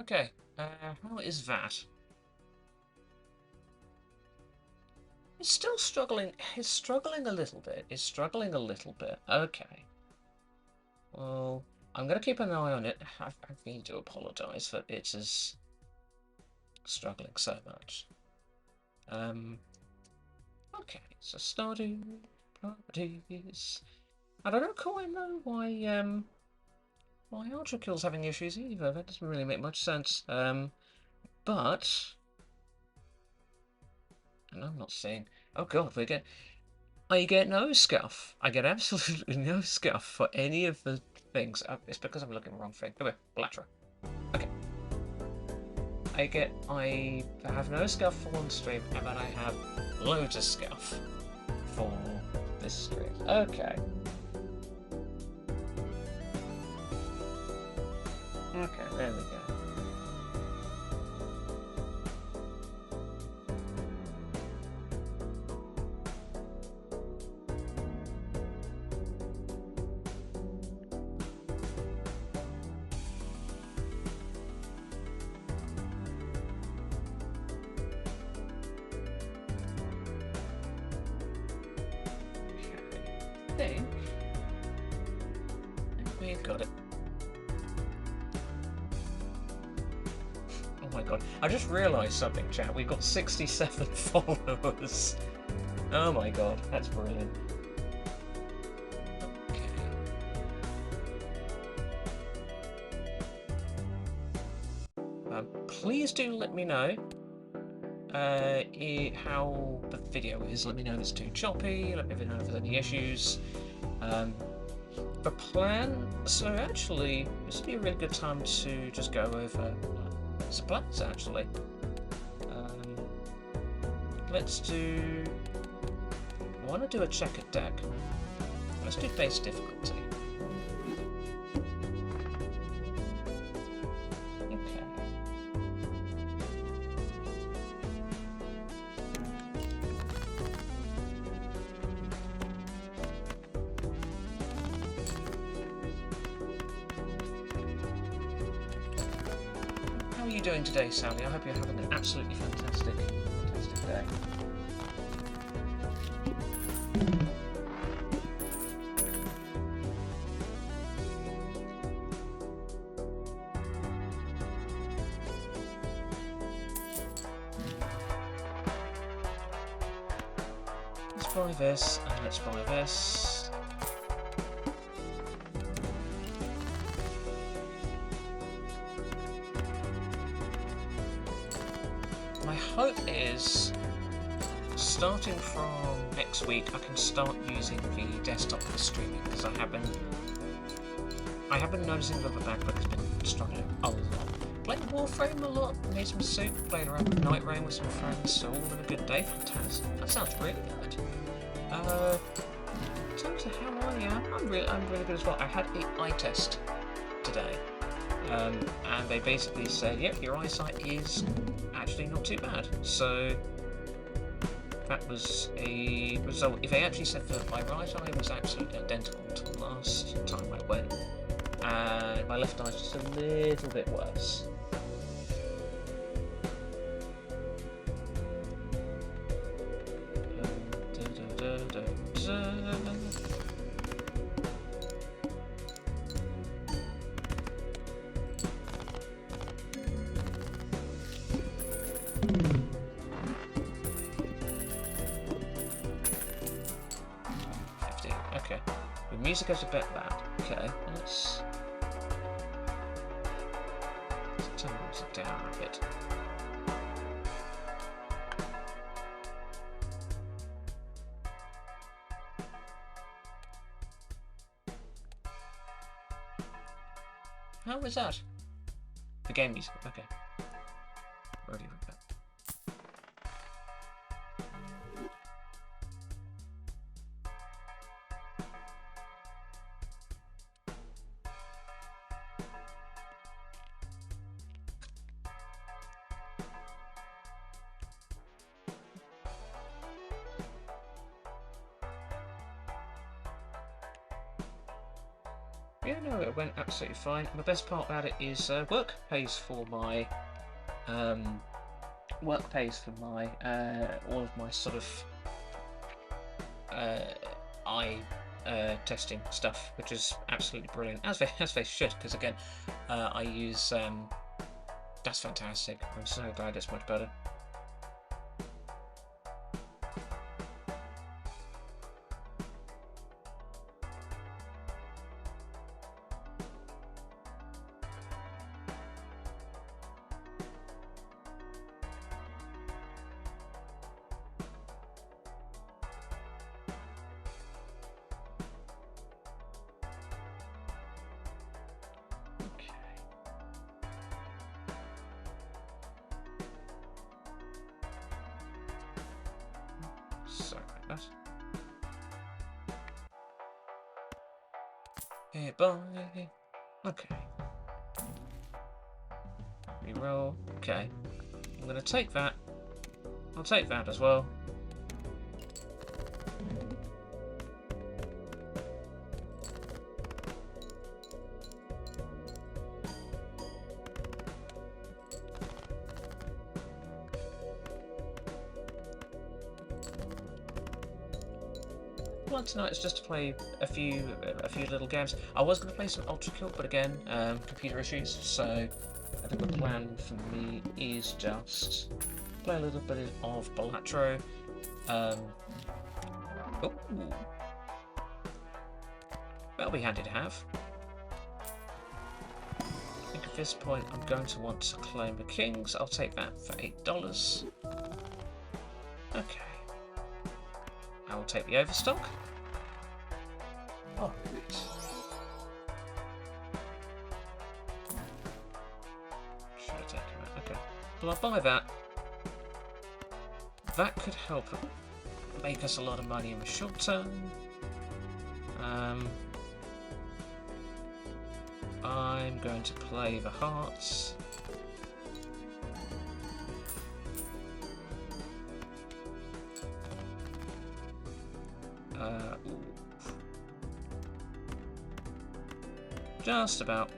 Okay, how is that? It's still struggling. It's struggling a little bit. It's struggling a little bit. Okay. Well, I'm going to keep an eye on it. I really do apologise that it is struggling so much. Okay, so starting properties. I don't quite know why Ultra Kill's having issues either. That doesn't really make much sense. But and I'm not seeing. Oh god, I get no scuff. I get absolutely no scuff for any of the things. It's because I'm looking at the wrong thing. Come here, Balatro. Okay. I have no scuff for one stream, and then I have loads of scuff for this stream. Okay. Okay, there we go. Okay. We've got it. Oh my god. I just realised something, chat. We've got 67 followers. Oh my god, that's brilliant. Okay. Please do let me know how the video is. Let me know if it's too choppy, let me know if there's any issues. The plan, so actually, this would be a really good time to just go over some plans, actually. Let's do... I want to do a checkered deck. Let's do base difficulty. Okay. How are you doing today, Sally? I hope you're having an absolutely fantastic day. Let's buy this, and let's buy this. My hope is, starting from next week, I can start using the desktop for streaming, because I have been noticing that the MacBook has been struggling a lot. Played Warframe a lot, made some soup, played around with Night Rain with some friends, so all in a good day. Fantastic. That sounds really good. In terms of how I am, I'm really good as well. I had an eye test today, and they basically said, yep, your eyesight is actually not too bad. So that was a result. If they actually said that my right eye was absolutely identical to the last time I went, and my left eye is just a little bit worse. Okay, the music is a bit loud. Okay, let's turn the music down a bit. How was that? The game music, okay. Already went back. Yeah, no, it went absolutely fine. And the best part about it is work pays for my all of my sort of eye testing stuff, which is absolutely brilliant, as they should, because again, I use that's fantastic. I'm so glad it's much better. Sorry about that. Hey, bye. Okay. Reroll. Okay. I'm gonna take that. I'll take that as well. Plan tonight is just to play a few little games. I was going to play some Ultra Kill, but again, computer issues. So I think the plan for me is just play a little bit of Balatro. Oh, that'll be handy to have. I think at this point I'm going to want to claim the Kings. I'll take that for $8. Okay. I will take the Overstock. Oh, good. Should have taken that. Okay. Well, I'll buy that. That could help make us a lot of money in the short term. I'm going to play the Hearts. Just about.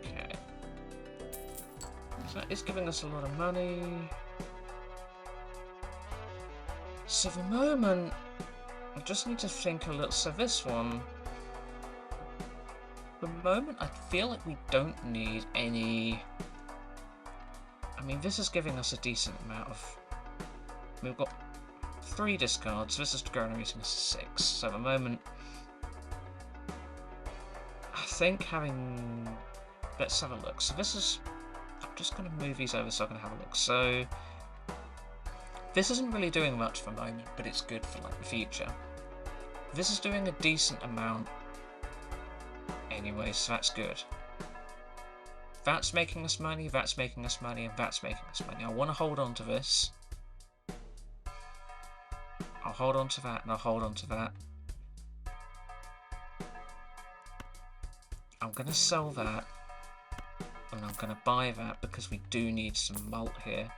Okay. So that is giving us a lot of money. So for the moment, I just need to think a little. So this one. For the moment, I feel like we don't need any. I mean, this is giving us a decent amount of. We've got 3 discards. This is generating us 6. So at the moment, I think having. Let's have a look. So this is. I'm just going to move these over so I can have a look. So this isn't really doing much for the moment, but it's good for like the future. This is doing a decent amount. Anyway, so that's good. That's making us money, that's making us money, and that's making us money. I want to hold on to this. I'll hold on to that, and I'll hold on to that. I'm going to sell that, and I'm going to buy that because we do need some malt here.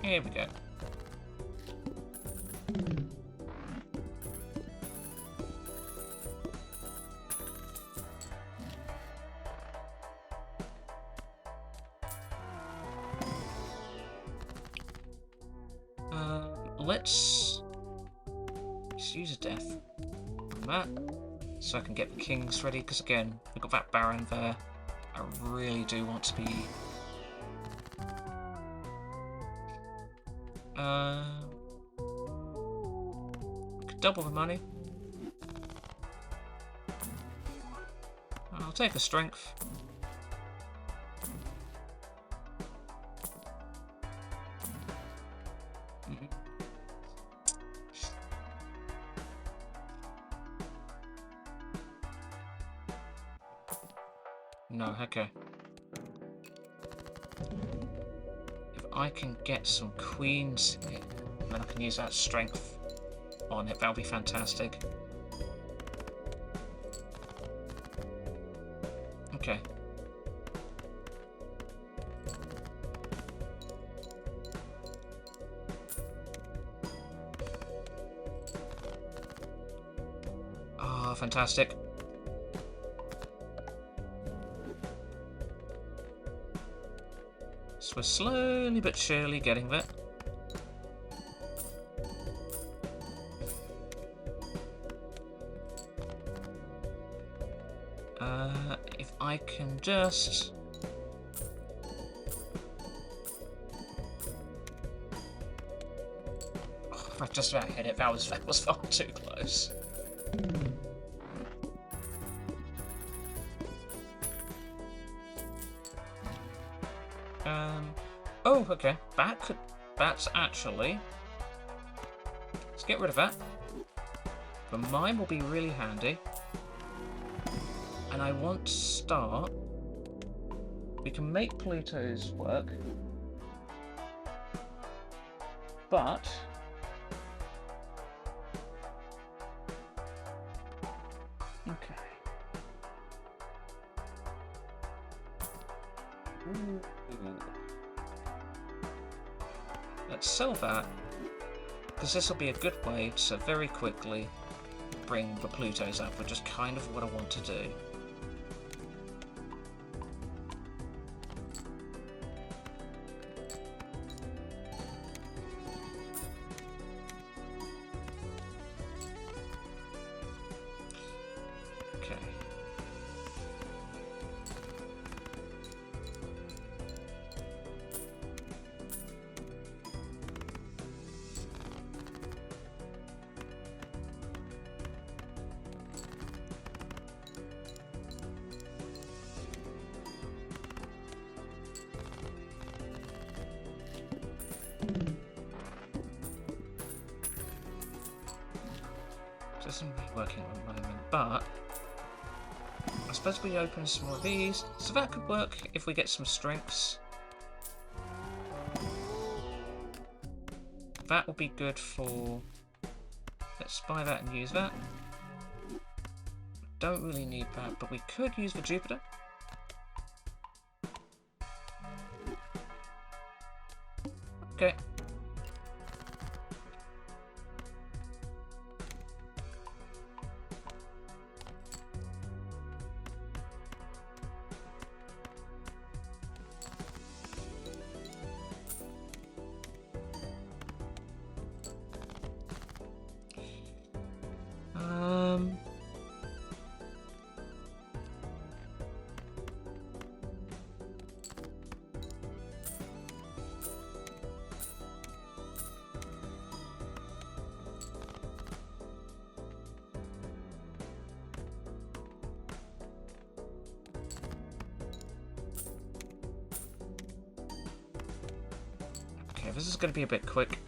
Here we go. Let's use a death on that, so I can get the Kings ready, because again, we've got that Baron there. I really do want to be... could double the money. I'll take a strength. No, okay. If I can get some queens here, then I can use that strength on it. That'll be fantastic. Okay. Ah, fantastic. So we're slowly but surely getting there. If I can just... Oh, I just about hit it. That was far too close. Oh, okay. That's actually... Let's get rid of that. But mine will be really handy. And I want to start... We can make Pluto's work. But... Okay. Ooh. Let's sell that, because this will be a good way to very quickly bring the Plutos up, which is kind of what I want to do. Okay. Doesn't really working at the moment, but I suppose we open some more of these, so that could work if we get some strengths. That will be good for... Let's buy that and use that. Don't really need that, but we could use the Jupiter. Okay. Okay, this is going to be a bit quick.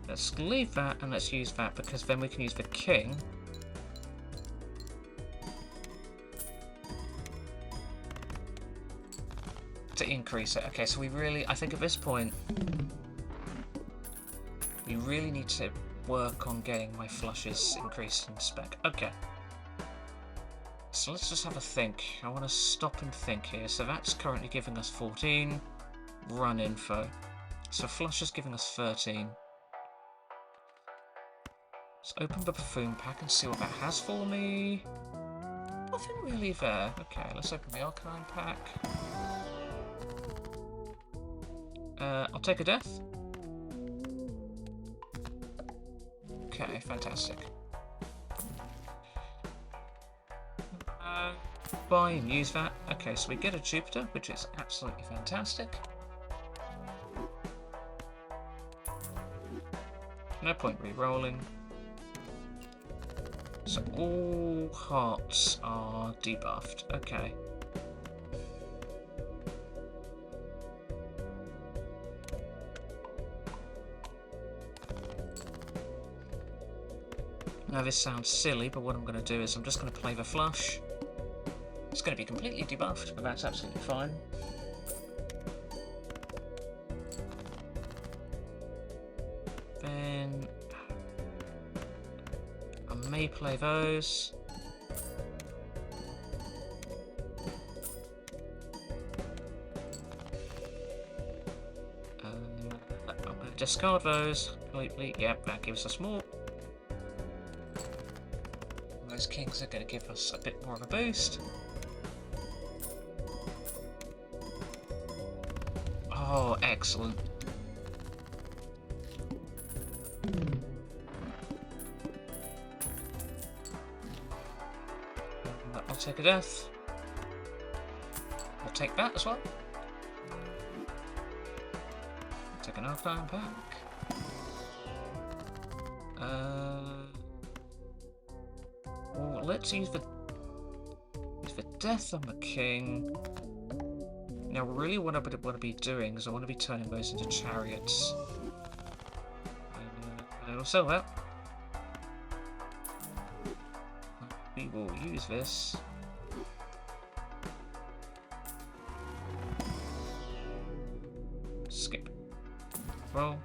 Let's leave that and let's use that, because then we can use the king. To increase it. Okay, so we really, I think at this point, we really need to work on getting my flushes increased in spec. Okay. So let's just have a think. I want to stop and think here. So that's currently giving us 14. Run info. So flush is giving us 13. Let's open the buffoon pack and see what that has for me. Nothing really there. Okay, let's open the arcane pack. I'll take a death. Okay, fantastic. Buy and use that. Okay, so we get a Jupiter, which is absolutely fantastic. No point re-rolling. So all hearts are debuffed. Okay. Now this sounds silly, but what I'm going to do is I'm just going to play the flush. it's going to be completely debuffed, but that's absolutely fine. Then I may play those. I'm going to discard those completely. Yep, that gives us more. Those kings are going to give us a bit more of a boost. Oh, excellent. I'll take a death. I'll take that as well. I'll take an Arcane back. Well, let's use the death on the king. Now, really, what I want to be doing is I want to be turning those into chariots. We'll sell that. We will use this. Skip. Roll.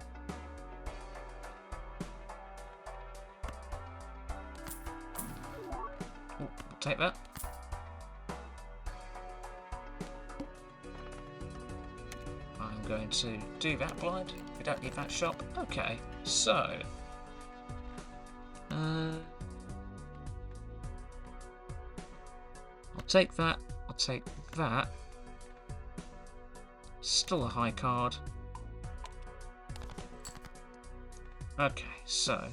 Ooh, take that. I'm going to do that blind. We don't need that shop. Okay, so I'll take that. I'll take that. Still a high card. Okay, so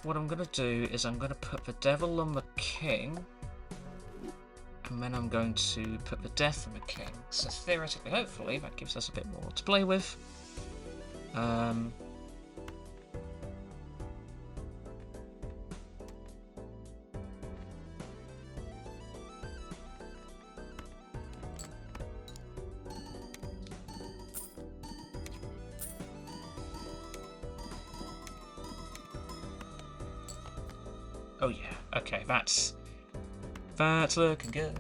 what I'm going to do is I'm going to put the devil on the king, and then I'm going to put the death on the king. So theoretically, hopefully, that gives us a bit more to play with. Oh yeah, okay, that's looking good.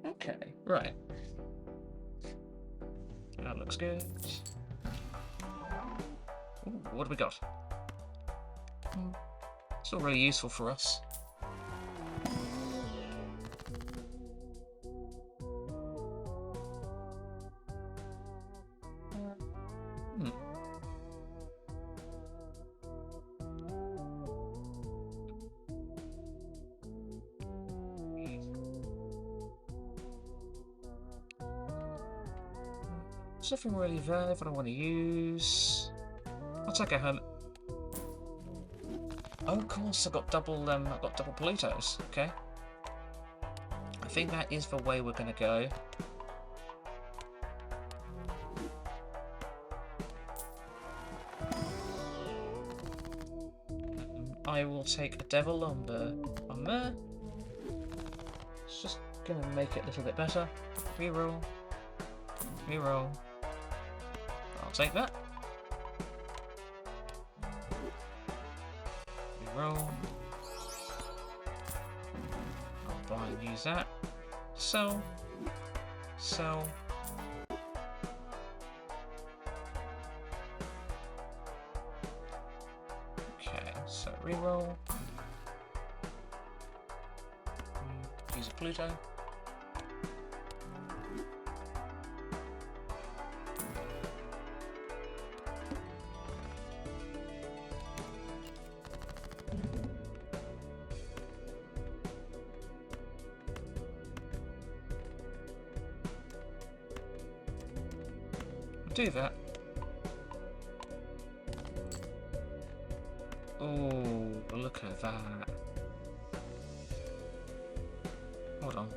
Okay, right. That looks good. Ooh, what have we got? It's not really useful for us. There's nothing really there that I want to use. I'll take a hermit. Oh, of course, I've got double Plutos. Okay. I think that is the way we're going to go. I will take a devil on there. It's just going to make it a little bit better. Reroll. Reroll. I'll take that. Reroll. I'll buy and use that. Sell. Sell. Okay, so reroll. Use a Pluto. do that. Oh, look at that. Hold on.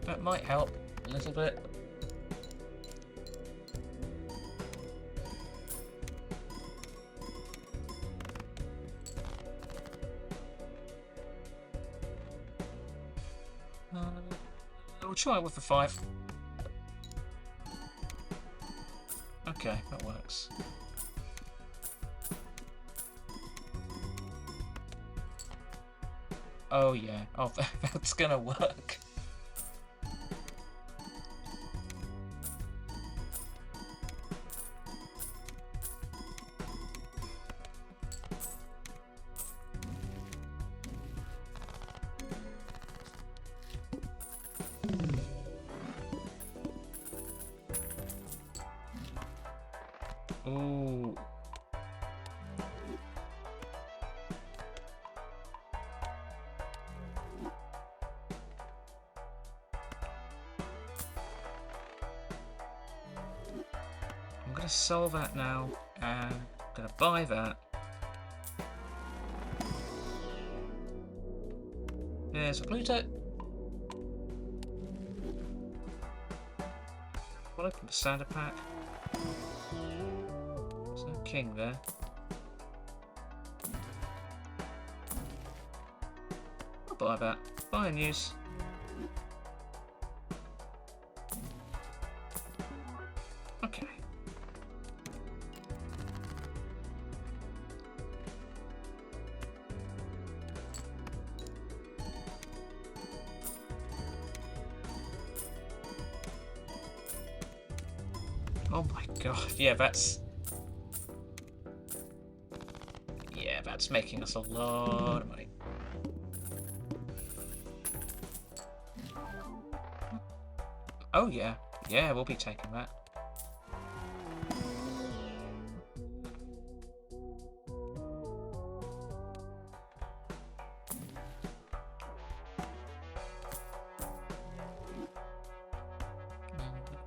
That might help a little bit. We'll try it with the 5. Okay, that works. Oh yeah, oh that's gonna work. Ooh. I'm gonna sell that now, and I'm gonna buy that. There's a Pluto. We'll open the standard pack. There's no king there. I'll buy that. Buy and use. Okay. Oh my god, yeah, that's making us a lot of money. Oh yeah, we'll be taking that.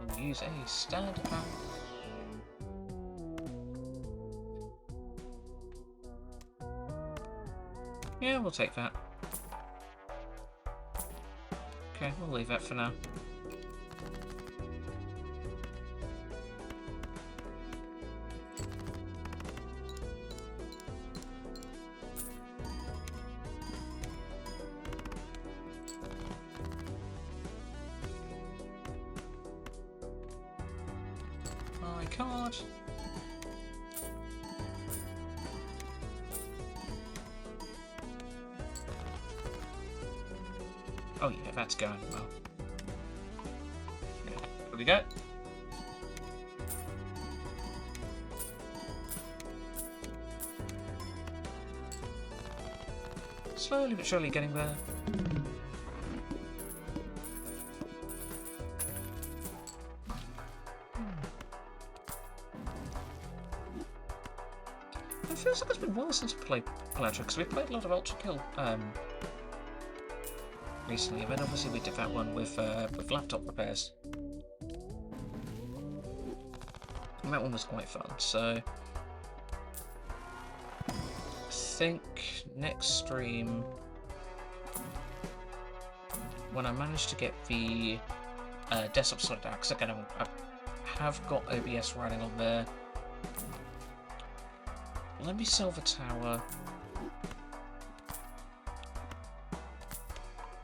We'll use a standard pack. Yeah, we'll take that. Okay, we'll leave that for now. My card. Oh yeah, that's going well. Here we go. Slowly but surely getting there. It feels like it's been a while since I played Balatro, because we played a lot of Ultra Kill recently, and then obviously we did that one with laptop repairs. And that one was quite fun, so I think next stream, when I manage to get the desktop sorted out, because again I have got OBS running on there. Let me sell the tower.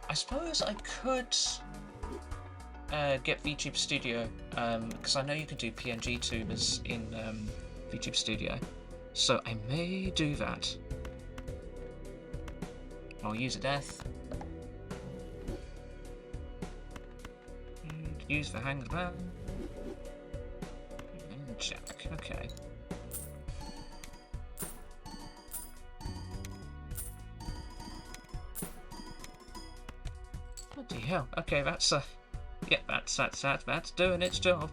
I suppose I could get VTube Studio, because I know you can do PNG tubers in VTube Studio, so I may do that. I'll use a death. And use the hanged man. And jack, okay. Bloody hell. Okay, that's yeah, that's doing its job.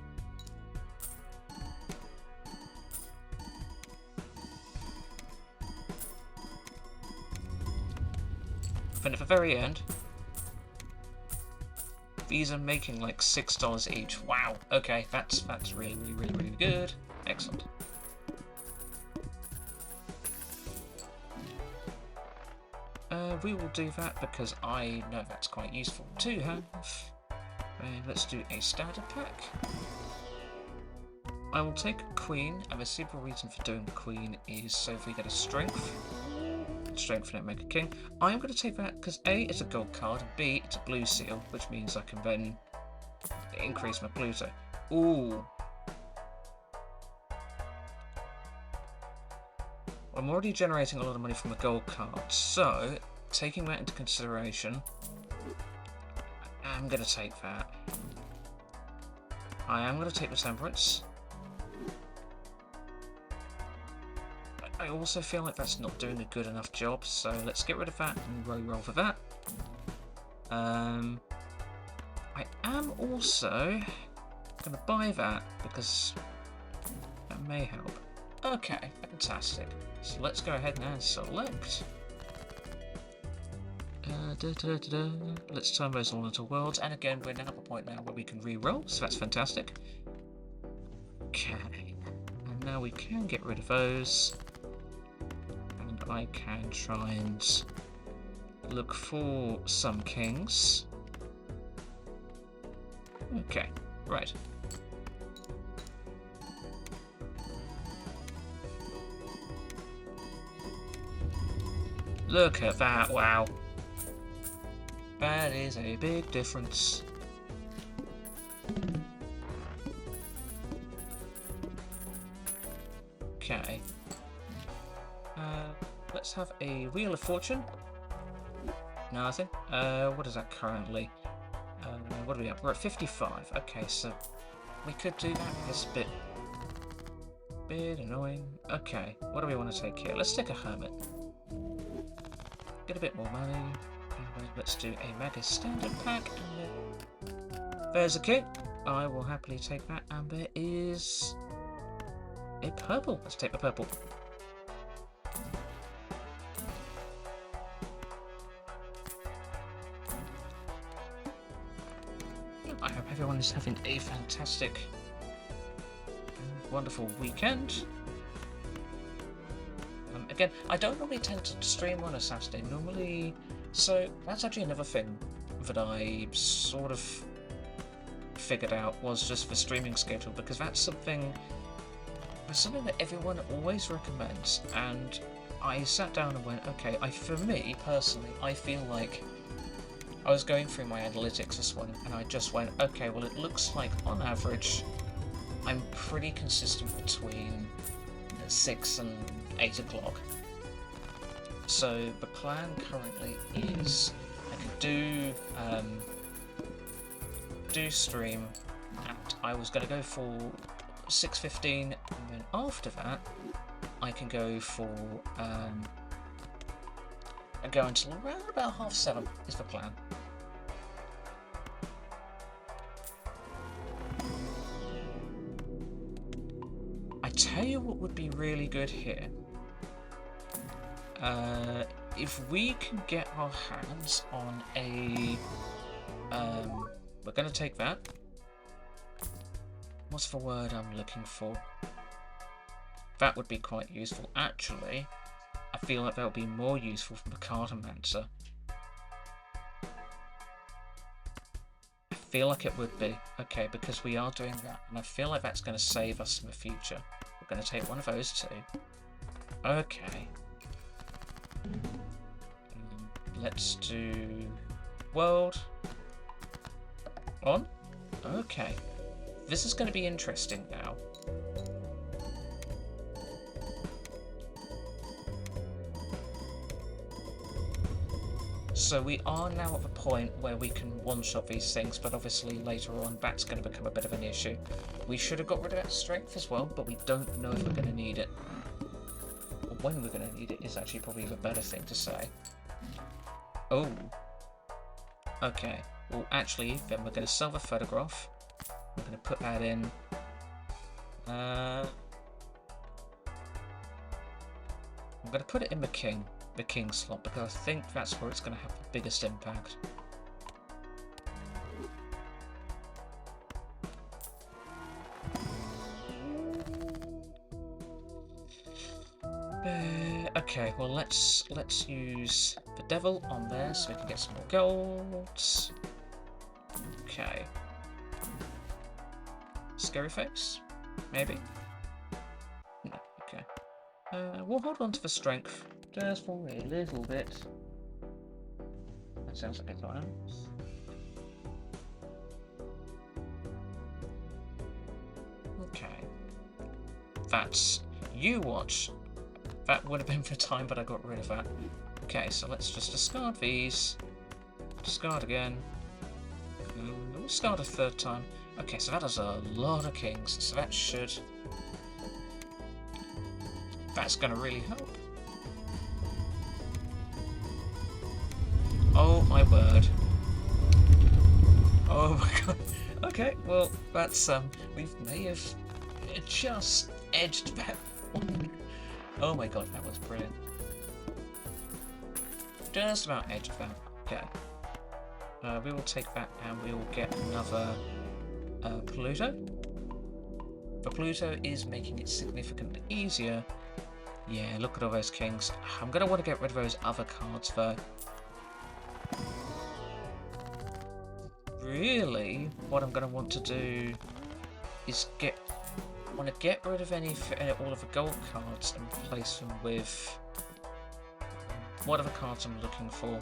then at the very end, these are making like $6 each. Wow. Okay, that's really good. Excellent. We will do that because I know that's quite useful to have. Let's do a starter pack. I will take a queen, and the simple reason for doing the queen is so if we get a strength don't make a king. I am going to take that because A, it's a gold card, and B, it's a blue seal, which means I can then increase my Pluto. Ooh. I'm already generating a lot of money from the gold card, so taking that into consideration, I'm going to take that. I am going to take the temperance. I also feel like that's not doing a good enough job, so let's get rid of that and roll for that. I am also going to buy that because that may help. Okay, fantastic. So let's go ahead and select. Let's turn those all into worlds, and again we're now at a point now where we can re-roll, so that's fantastic. Okay, and now we can get rid of those. I can try and look for some kings. Okay, right. Look at that, wow. That is a big difference. Okay. Let's have a Wheel of Fortune. Nothing. What is that currently? What are we at? We're at 55. Okay, so we could do that. It's a bit annoying. Okay, what do we want to take here? Let's take a Hermit. Get a bit more money. Let's do a Mega Standard Pack. And there's a king. I will happily take that. And there is a purple. Let's take the purple. I hope everyone is having a fantastic, wonderful weekend. Again, I don't normally tend to stream on a Saturday. Normally, so that's actually another thing that I sort of figured out was just the streaming schedule, because that's something that everyone always recommends. And I sat down and went, okay, for me personally, I feel like I was going through my analytics this one, and I just went, okay, well, it looks like on average, I'm pretty consistent between 6 and 8 o'clock. So the plan currently is I could do stream, and I was going to go for 6:15, and then after that I can go for I go until around about 7:30 is the plan. I tell you what would be really good here. If we can get our hands on a we're going to take that. What's the word I'm looking for? That would be quite useful. Actually, I feel like that would be more useful from the Cartomancer. I feel like it would be. Okay, because we are doing that, and I feel like that's going to save us in the future. We're going to take one of those two. Okay. Let's do world on. Okay. This is going to be interesting now. So we are now at the point where we can one-shot these things, but obviously later on that's going to become a bit of an issue. We should have got rid of that strength as well, but we don't know if we're going to need it. Or when we're going to need it is actually probably the better thing to say. Oh. Okay. Well, actually, then we're going to sell the photograph. We're going to put that in. I'm going to put it in the king. the king slot, because I think that's where it's going to have the biggest impact. Okay, well let's use the devil on there so we can get some more golds. Okay. Scary face? Maybe? No, okay. We'll hold on to the strength just for a little bit. That sounds like a plan. Okay. That's... You watch. That would have been for time, but I got rid of that. Okay, so let's just discard these. Discard again. We'll discard a third time. Okay, so that is a lot of kings, so that should... That's going to really help. Oh my word. Oh my god. Okay, well, that's, we may have just edged that one. Oh my god, that was brilliant. Just about edged that. Okay. We will take that and we will get another Pluto. But Pluto is making it significantly easier. Yeah, look at all those kings. I'm going to want to get rid of those other cards though. Really, what I'm going to want to do is want to get rid of all of the gold cards and replace them with whatever cards I'm looking for.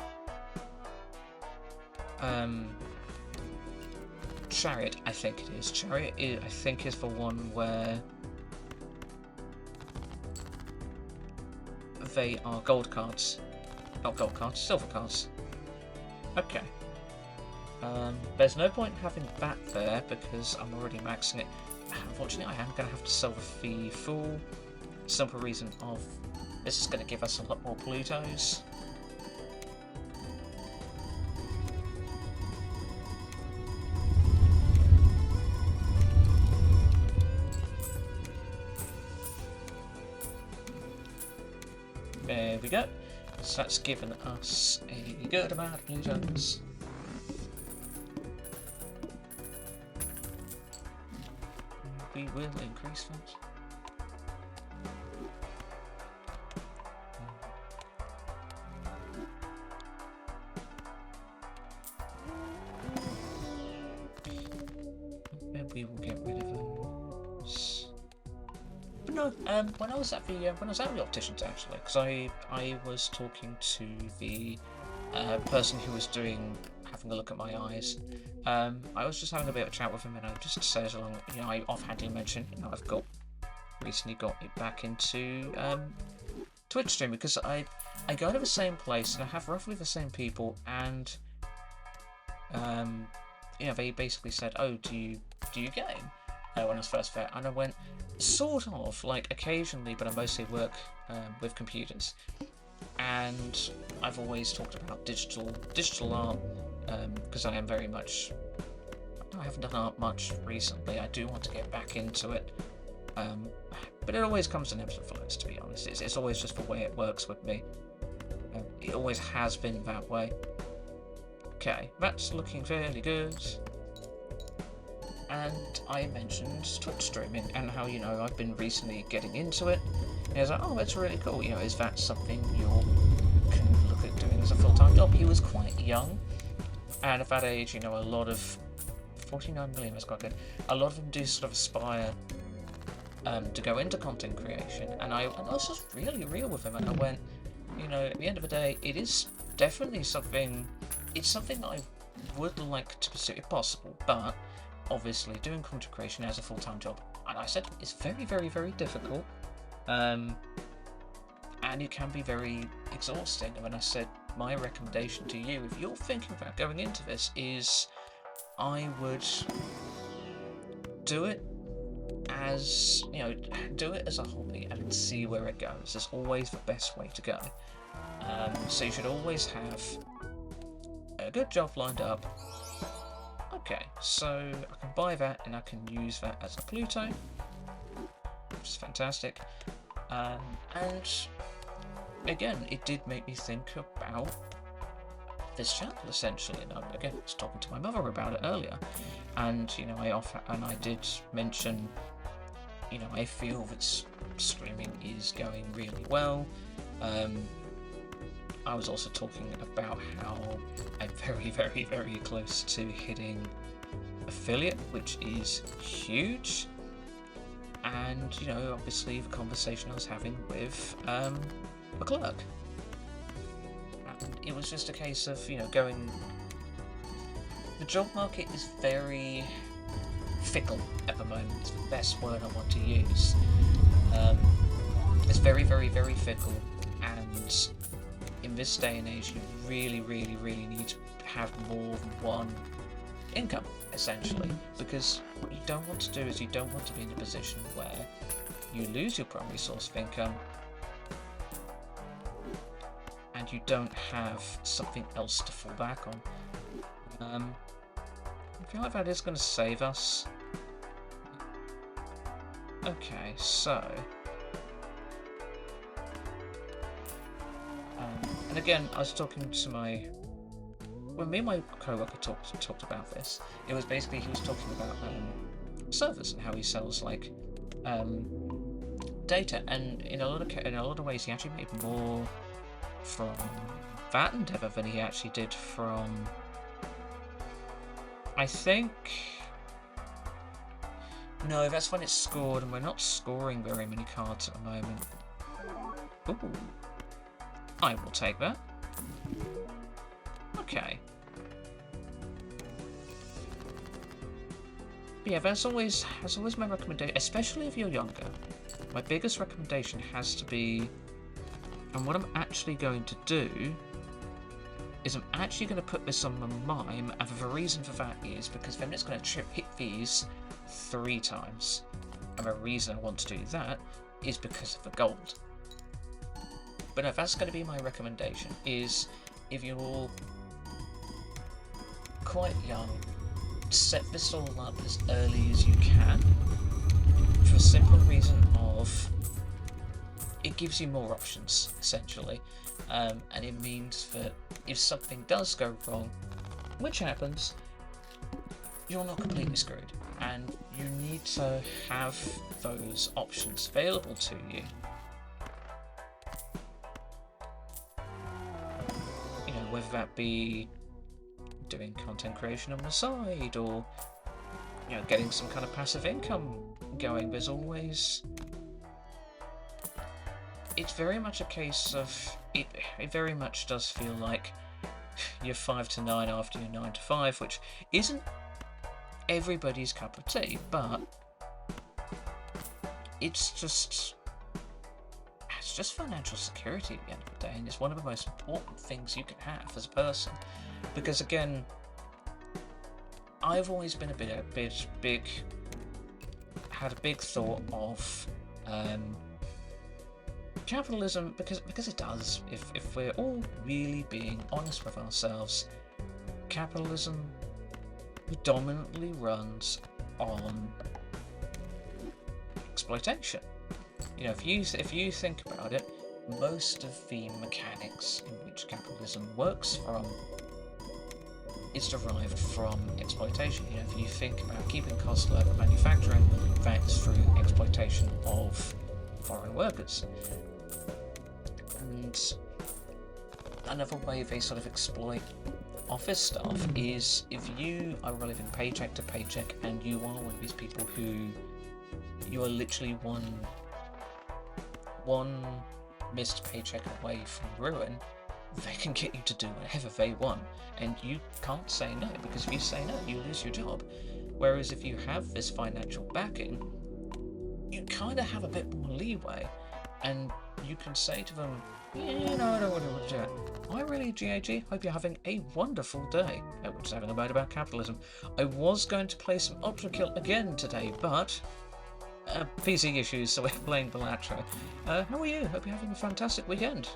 Chariot, I think it is. Chariot, I think, is the one where they are gold cards. Not gold cards, silver cards. Okay. There's no point having that there because I'm already maxing it. Unfortunately, I am going to have to sell the fee full. Simple reason of this is going to give us a lot more Plutos. There we go. So that's given us a good amount of Plutos. We will increase that. And we will get rid of those. But no, when I was at the opticians actually, because I was talking to the person who was having a look at my eyes. I was just having a bit of a chat with him, and I just said along, I offhandedly mentioned, I've recently got it back into Twitch stream because I go to the same place and I have roughly the same people, and they basically said, "Oh, do you game?" When I was first there, and I went, sort of, like occasionally, but I mostly work with computers, and I've always talked about digital art. Because I am very much... I haven't done art much recently. I do want to get back into it. But it always comes in ebbs and flows, to be honest. It's always just the way it works with me. It always has been that way. Okay, that's looking fairly good. And I mentioned Twitch streaming and how, I've been recently getting into it. And he was like, oh, that's really cool. Is that something you can look at doing as a full-time job? He was quite young. And at that age, a lot of 49 million is quite good. A lot of them do sort of aspire to go into content creation, and I was just really real with him. And I went, at the end of the day, it is definitely something. It's something that I would like to pursue if possible, but obviously doing content creation as a full-time job, and I said it's very, very, very difficult, and it can be very exhausting. And when I said, my recommendation to you, if you're thinking about going into this, is I would do it as do it as a hobby and see where it goes. It's always the best way to go. So you should always have a good job lined up. Okay, so I can buy that and I can use that as a Pluto, which is fantastic. And again, it did make me think about this channel essentially, and again, I was talking to my mother about it earlier, and I did mention, I feel that streaming is going really well. I was also talking about how I'm very, very, very close to hitting affiliate, which is huge. And, obviously the conversation I was having with the clerk. And it was just a case of, going... The job market is very fickle at the moment. It's the best word I want to use. It's very, very, very fickle. And in this day and age, you really, really, really need to have more than one income, essentially, because what you don't want to do is you don't want to be in a position where you lose your primary source of income and you don't have something else to fall back on. I feel like that is going to save us. Okay, so... and again, I was talking to when me and my co-worker talked about this, it was basically he was talking about servers and how he sells data, and in a lot of ways he actually made more from that endeavor than he actually did from, I think. No, that's when it's scored, and we're not scoring very many cards at the moment. Ooh. I will take that. Okay. But yeah, that's always my recommendation, especially if you're younger. My biggest recommendation has to be, and what I'm actually going to do is I'm actually going to put this on my mime, and the reason for that is because then it's going to hit these 3 times. And the reason I want to do that is because of the gold. But no, that's going to be my recommendation, is if you're quite young, set this all up as early as you can, for the simple reason of it gives you more options, essentially, and it means that if something does go wrong, which happens, you're not completely screwed, and you need to have those options available to you. Whether that be doing content creation on the side, or getting some kind of passive income going. There's always, it's very much a case of it very much does feel like you're 5 to 9 after your 9 to 5, which isn't everybody's cup of tea, but it's just financial security at the end of the day, and it's one of the most important things you can have as a person. Because again, I've always been had a big thought of capitalism, because it does. If we're all really being honest with ourselves, capitalism predominantly runs on exploitation. If you think about it, most of the mechanics in which capitalism works from is derived from exploitation. If you think about keeping costs low at manufacturing, that's through exploitation of foreign workers. And another way they sort of exploit office staff is if you are living paycheck to paycheck and you are one of these people who you are literally one missed paycheck away from ruin, they can get you to do whatever they want, and you can't say no, because if you say no, you lose your job. Whereas if you have this financial backing, you kind of have a bit more leeway, and you can say to them, I don't want to do it. I really, GAG, hope you're having a wonderful day. I was having a word about capitalism. I was going to play some Ultra Kill again today, but PC issues, so we're playing Balatro. How are you? Hope you're having a fantastic weekend.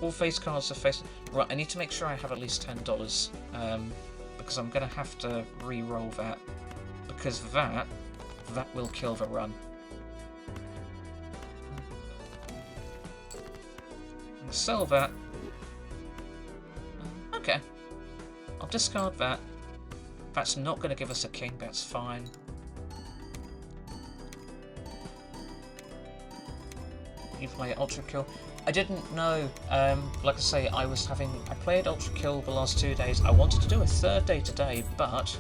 All face cards are face... Right, I need to make sure I have at least $10, because I'm going to have to re-roll that, because that that will kill the run. Sell that. Okay. I'll discard that. That's not going to give us a king, that's fine. You play Ultra Kill. I didn't know, like I say, I played Ultra Kill the last 2 days. I wanted to do a third day today, but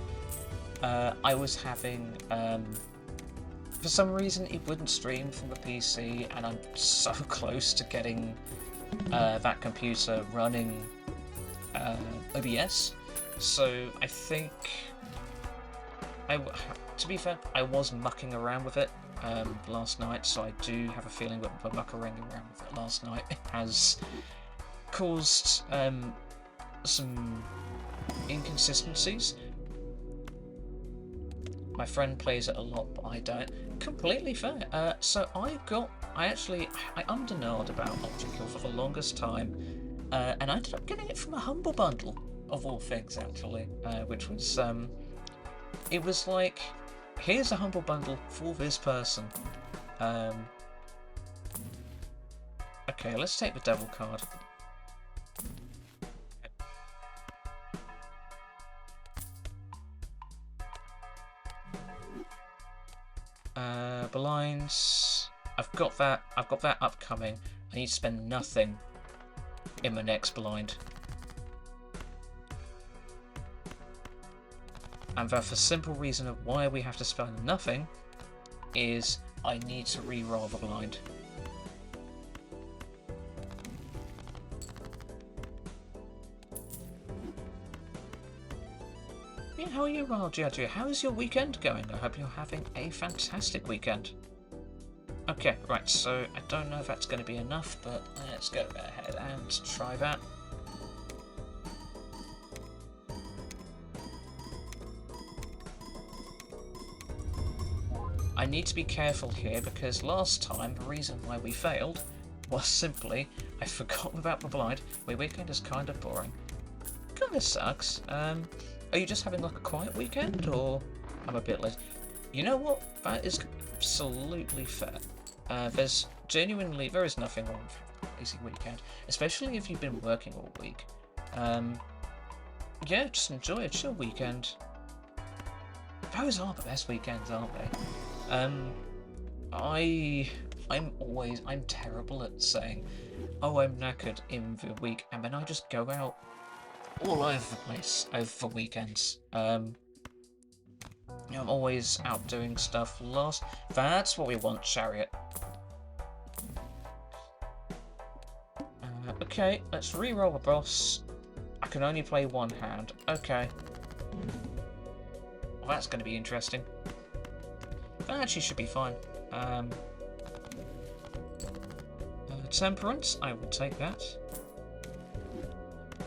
I was having, for some reason it wouldn't stream from the PC, and I'm so close to getting that computer running OBS. So I think, to be fair, I was mucking around with it last night, so I do have a feeling that the mucking around with it last night has caused some inconsistencies. My friend plays it a lot, but I don't. Completely fair. So I undernerd about Ultra Kill for the longest time, and I ended up getting it from a Humble Bundle, of all things, actually, which was, it was like, here's a Humble Bundle for this person. Okay, let's take the Devil card. Blinds. I've got that upcoming. I need to spend nothing in my next blind. And that for the simple reason of why we have to spend nothing is I need to re-roll the blind. Yeah, how are you, Giorgio? How is your weekend going? I hope you're having a fantastic weekend. Okay, right, so I don't know if that's going to be enough, but let's go ahead and try that. I need to be careful here because last time the reason why we failed was simply I forgot about the blind. My weekend is kind of boring. Kind of sucks. Are you just having like a quiet weekend, or I'm a bit late? You know what? That is absolutely fair. There is nothing wrong with a lazy weekend, especially if you've been working all week. Yeah, just enjoy a chill weekend. Those are the best weekends, aren't they? I'm terrible at saying, oh, I'm knackered in the week, and then I just go out all over the place over the weekends. I'm always out doing stuff. That's what we want, Chariot. Okay, let's re-roll the boss. I can only play one hand. Okay. Well, that's going to be interesting. That actually should be fine. Temperance, I will take that.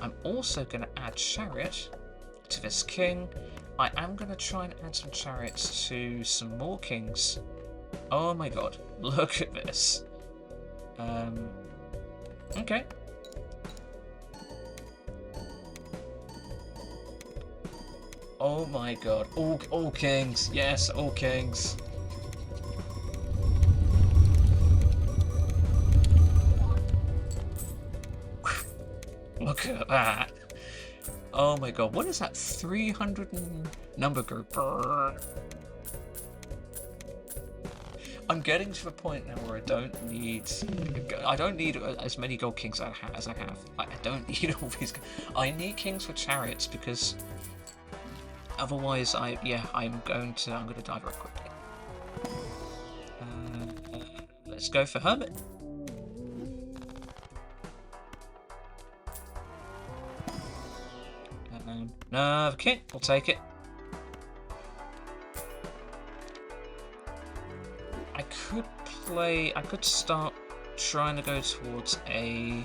I'm also going to add Chariot to this king. I am going to try and add some chariots to some more kings. Oh my god, look at this. Okay. Oh my god, all kings, yes, all kings. Look at that. Oh my god, what is that? 300 number group. I'm getting to the point now where I don't need as many gold kings as I have. I don't need all these. I need kings for chariots because otherwise, I'm going to die very quickly. Let's go for Hermit. No, okay, we'll take it. I could start trying to go towards a...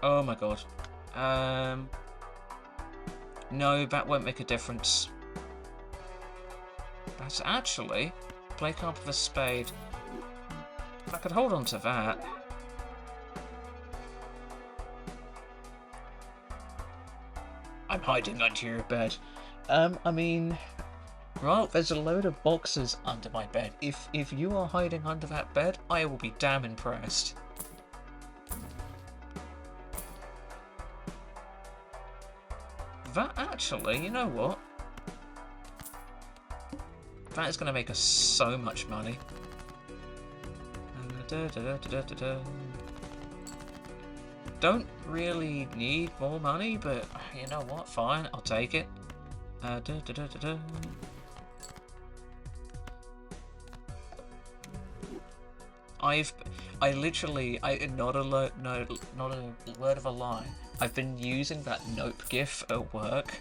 Oh my god. No, that won't make a difference. That's actually... Play card with a spade. I could hold on to that. I'm hiding under your bed. I mean... Well, there's a load of boxes under my bed. If you are hiding under that bed, I will be damn impressed. That actually, you know what? That is going to make us so much money. Don't really need more money, but you know what? Fine, I'll take it. Not a word of a lie. I've been using that nope gif at work.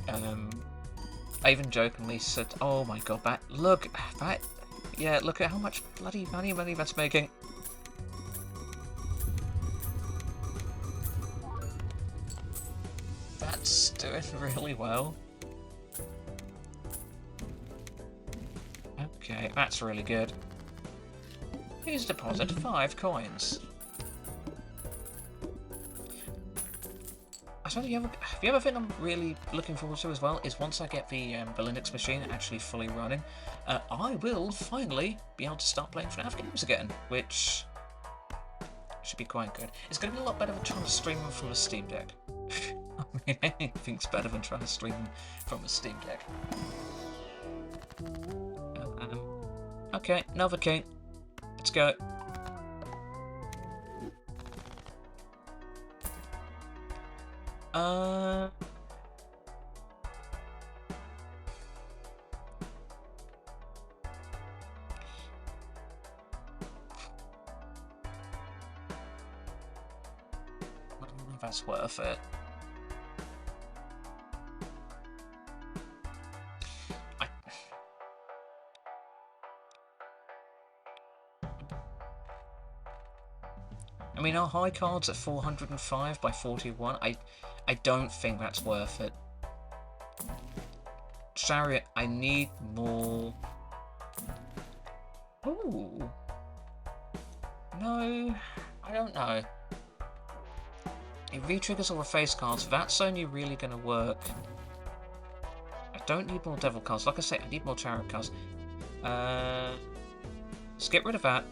I even jokingly said, "Oh my god, look at how much bloody money that's making." That's doing really well. Okay, that's really good. Please deposit 5 coins. I suppose the other thing I'm really looking forward to as well is once I get the Linux machine actually fully running, I will finally be able to start playing FNAF games again, which should be quite good. It's going to be a lot better than trying to stream them from a Steam Deck. I mean, anything's better than trying to stream them from a Steam Deck. Okay, another key. Let's go. I don't know if that's worth it. I mean, our high card's at 405 by 41. I don't think that's worth it. Chariot, I need more. Ooh. No, I don't know. It re-triggers all the face cards. That's only really going to work. I don't need more devil cards. Like I say, I need more chariot cards. Let's get rid of that.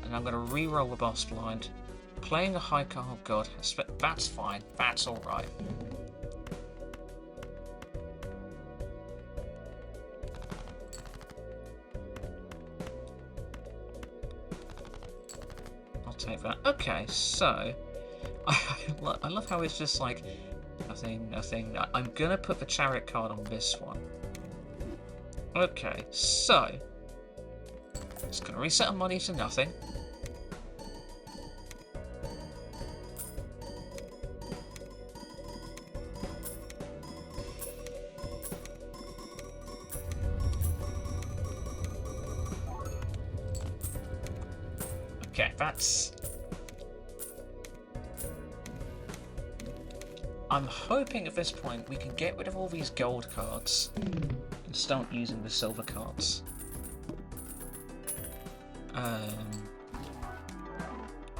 And I'm going to re-roll the boss blind. Playing a high card, oh god, that's fine. That's alright. I'll take that. Okay, so I love how it's just like nothing. I'm gonna put the chariot card on this one. Okay, so it's gonna reset our money to nothing. Okay, that's... I'm hoping at this point we can get rid of all these gold cards and start using the silver cards.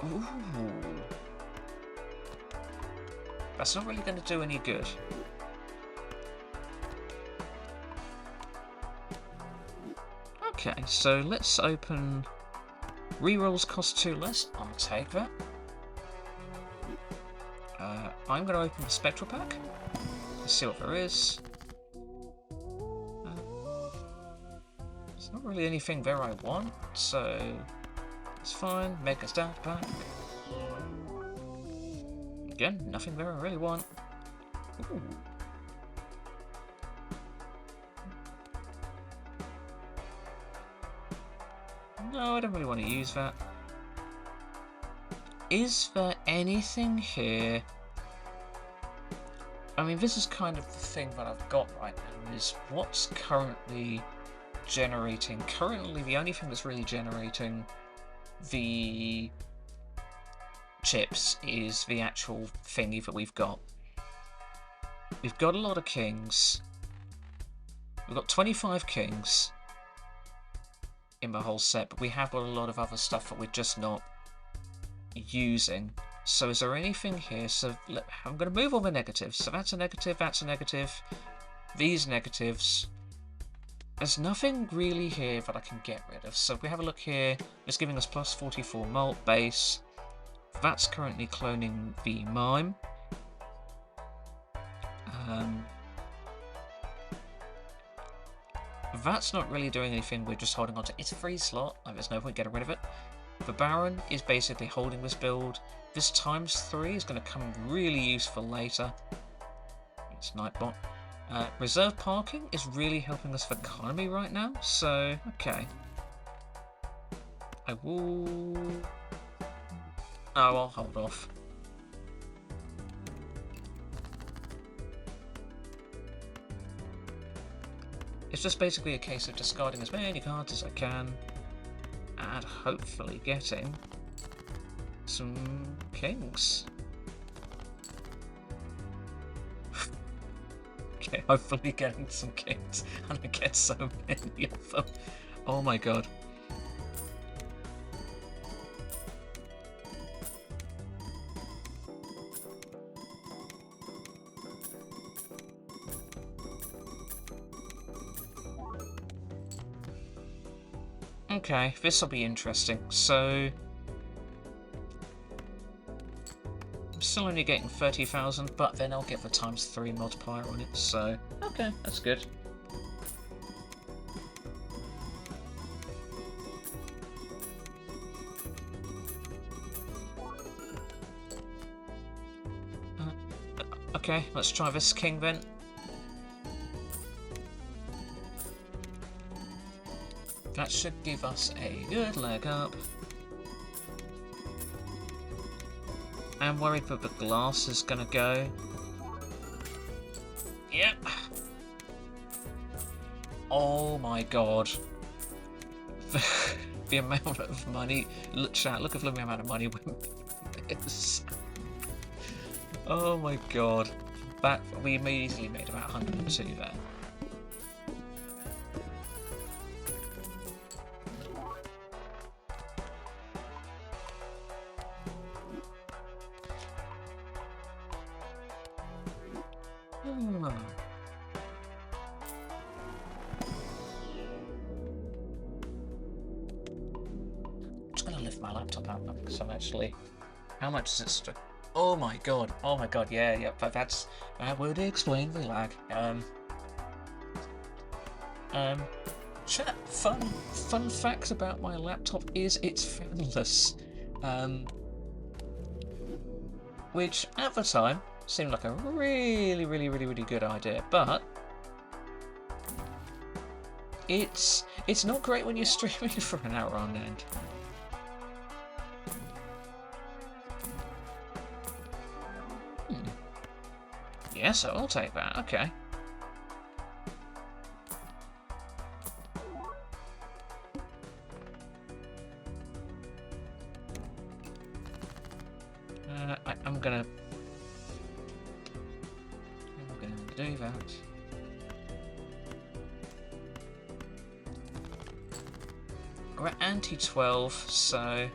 Ooh. That's not really going to do any good. Okay, so let's open... Rerolls cost 2 less. I'll take that. I'm going to open the Spectral Pack to see what there is. There's not really anything there I want, so it's fine. Mega Stat Pack. Again, nothing there I really want. Ooh. No, I don't really want to use that. Is there anything here? I mean, this is kind of the thing that I've got right now, is what's currently generating. Currently, the only thing that's really generating the chips is the actual thingy that we've got. We've got a lot of kings. We've got 25 kings in the whole set, but we have got a lot of other stuff that we're just not using. So is there anything here? So I'm going to move all the negatives. So that's a negative, that's a negative, these negatives. there's nothing really here that I can get rid of. So if we have a look here, it's giving us plus 44 malt base. That's currently cloning the mime. That's not really doing anything, we're just holding on to. It's a free slot, like there's no point getting rid of it. The Baron is basically holding this build. This ×3 is going to come really useful later. It's Nightbot. Reserve parking is really helping us for economy right now, so okay. I will... Oh, I'll hold off. It's just basically a case of discarding as many cards as I can and hopefully getting some kings. Okay, hopefully getting some kings, and I get so many of them. Oh my god. Okay, this will be interesting. So, I'm still only getting 30,000, but then I'll get the ×3 multiplier on it, so okay, that's good. Okay, let's try this king then. That should give us a good leg up. I'm worried that the glass is gonna go. Yep. Oh my god. The amount of money. Look, chat, look at the amount of money we missed. Oh my god. That we easily made about 102 there. Actually, how much is it? Oh my god! Oh my god! Yeah, but that would explain the lag. Chat. Fun fact about my laptop is it's fanless, which at the time seemed like a really good idea, but it's not great when you're streaming for an hour on end. Yeah, so I'll take that, okay. I'm gonna do that. We're at anti-12, so...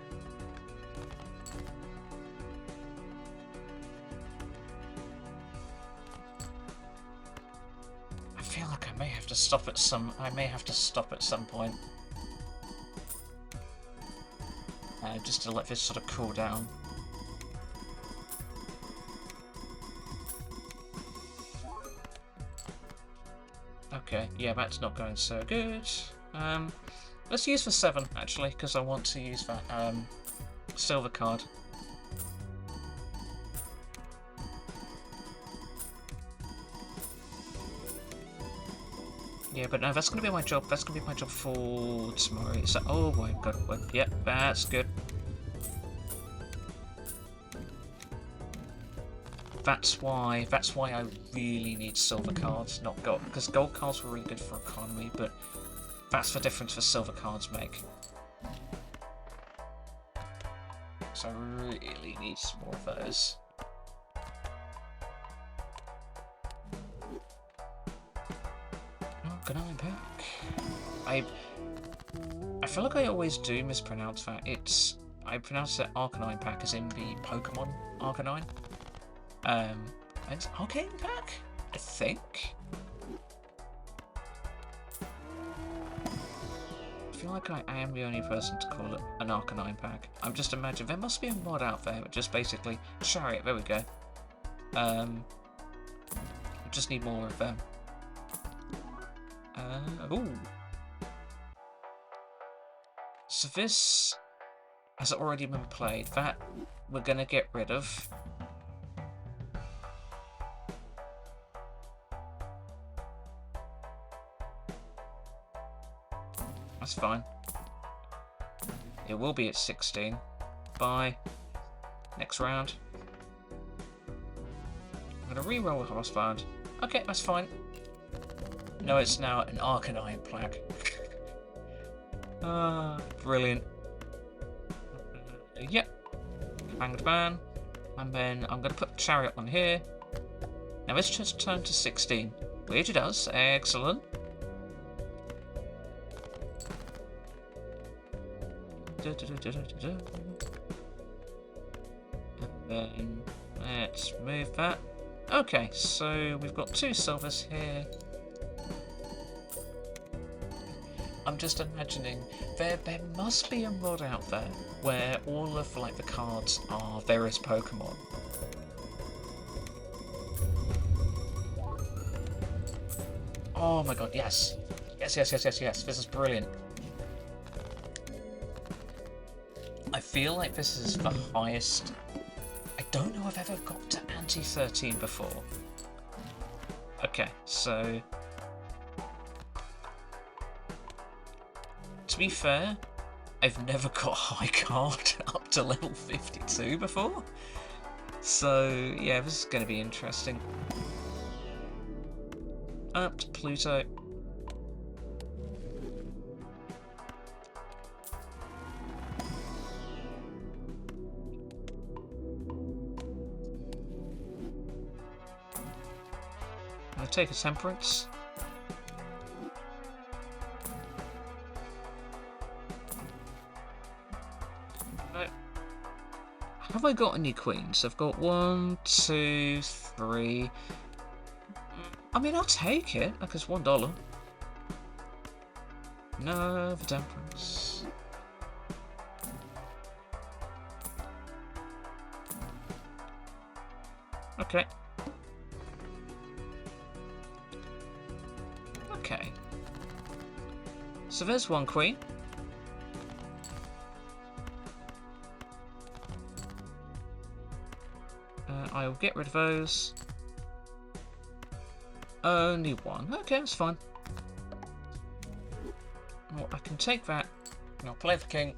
I may have to stop at some point. Just to let this sort of cool down. Okay, yeah, that's not going so good. Let's use for 7 actually, because I want to use that silver card. Yeah, but no, that's going to be my job. That's going to be my job for tomorrow. So, oh my god. Yep, that's good. That's why I really need silver cards, not gold. Because gold cards were really good for economy, but that's the difference that silver cards make. So I really need some more of those. Arcanine pack. I feel like I always do mispronounce that. I pronounce it Arcanine pack as in the Pokemon Arcanine. It's Arcane pack, I think. feel like I am the only person to call it an Arcanine pack. I'm just imagining there must be a mod out there with just basically Chariot. There we go. We just need more of them. Ooh. So this has already been played. That we're gonna get rid of. That's fine. It will be at 16. Bye. Next round. I'm gonna re-roll with Horseband. Okay, that's fine. No, it's now an Arcanine plaque. Brilliant. Yep. Hanged Man. And then I'm gonna put Chariot on here. Now let's just turn to 16. Which it does. Excellent. And then let's move that. Okay, so we've got 2 silvers here. I'm just imagining there must be a mod out there where all of like the cards are various Pokemon. Oh my god, yes. Yes. This is brilliant. I feel like this is the highest. I don't know if I've ever got to anti-13 before. Okay, so to be fair, I've never got a high card up to level 52 before. So yeah, this is going to be interesting. Up to Pluto. I'll take a Temperance. Have I got any queens? I've got 1, 2, 3. I mean, I'll take it, like it's $1. No, the Temperance. Okay. Okay. So there's 1 queen. I'll get rid of those. Only 1. Okay, that's fine. Well, I can take that. And I'll play the king.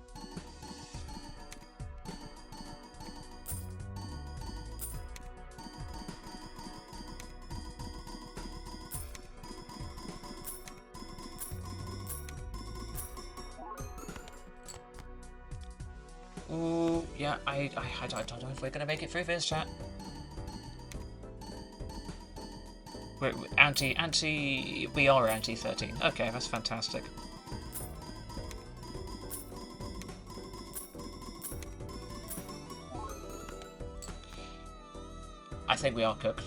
Ooh, yeah, I don't know if we're gonna make it through this, chat. We're we are anti-13. Okay, that's fantastic. I think we are cooked.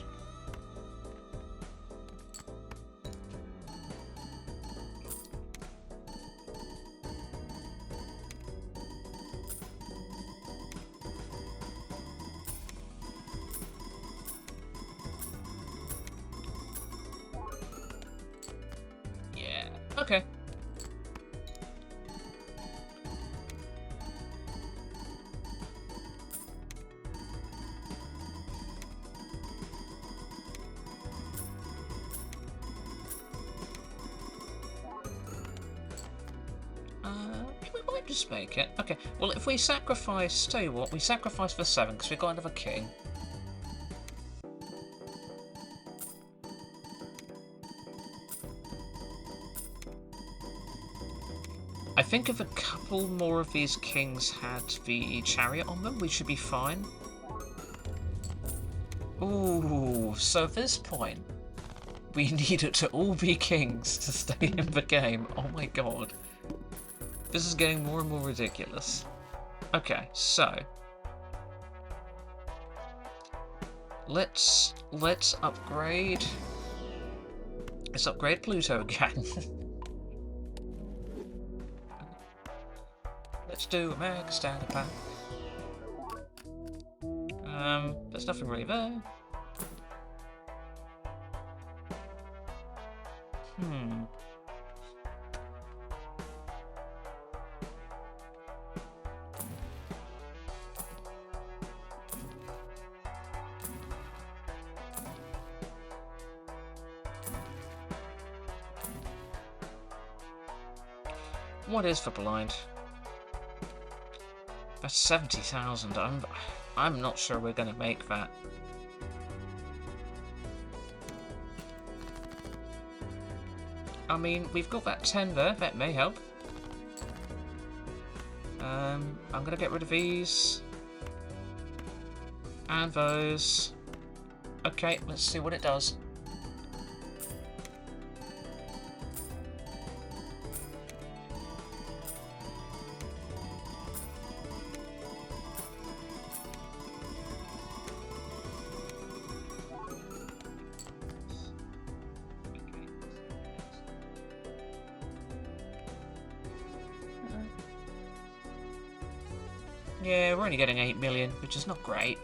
Okay. We might just make it. Okay, well, if we sacrifice, tell you what, we sacrifice for 7 because we've got another king. I think if a couple more of these kings had the chariot on them, we should be fine. Ooh, so at this point, we need it to all be kings to stay in the game. Oh my god. This is getting more and more ridiculous. Okay, so let's upgrade. Let's upgrade Pluto again. Let's do a mega standard pack. There's nothing really there. What is for blind? That's 70,000. I'm not sure we're gonna make that. I mean, we've got that 10 there. That may help. I'm gonna get rid of these and those. Okay, let's see what it does. Yeah, we're only getting 8 million, which is not great.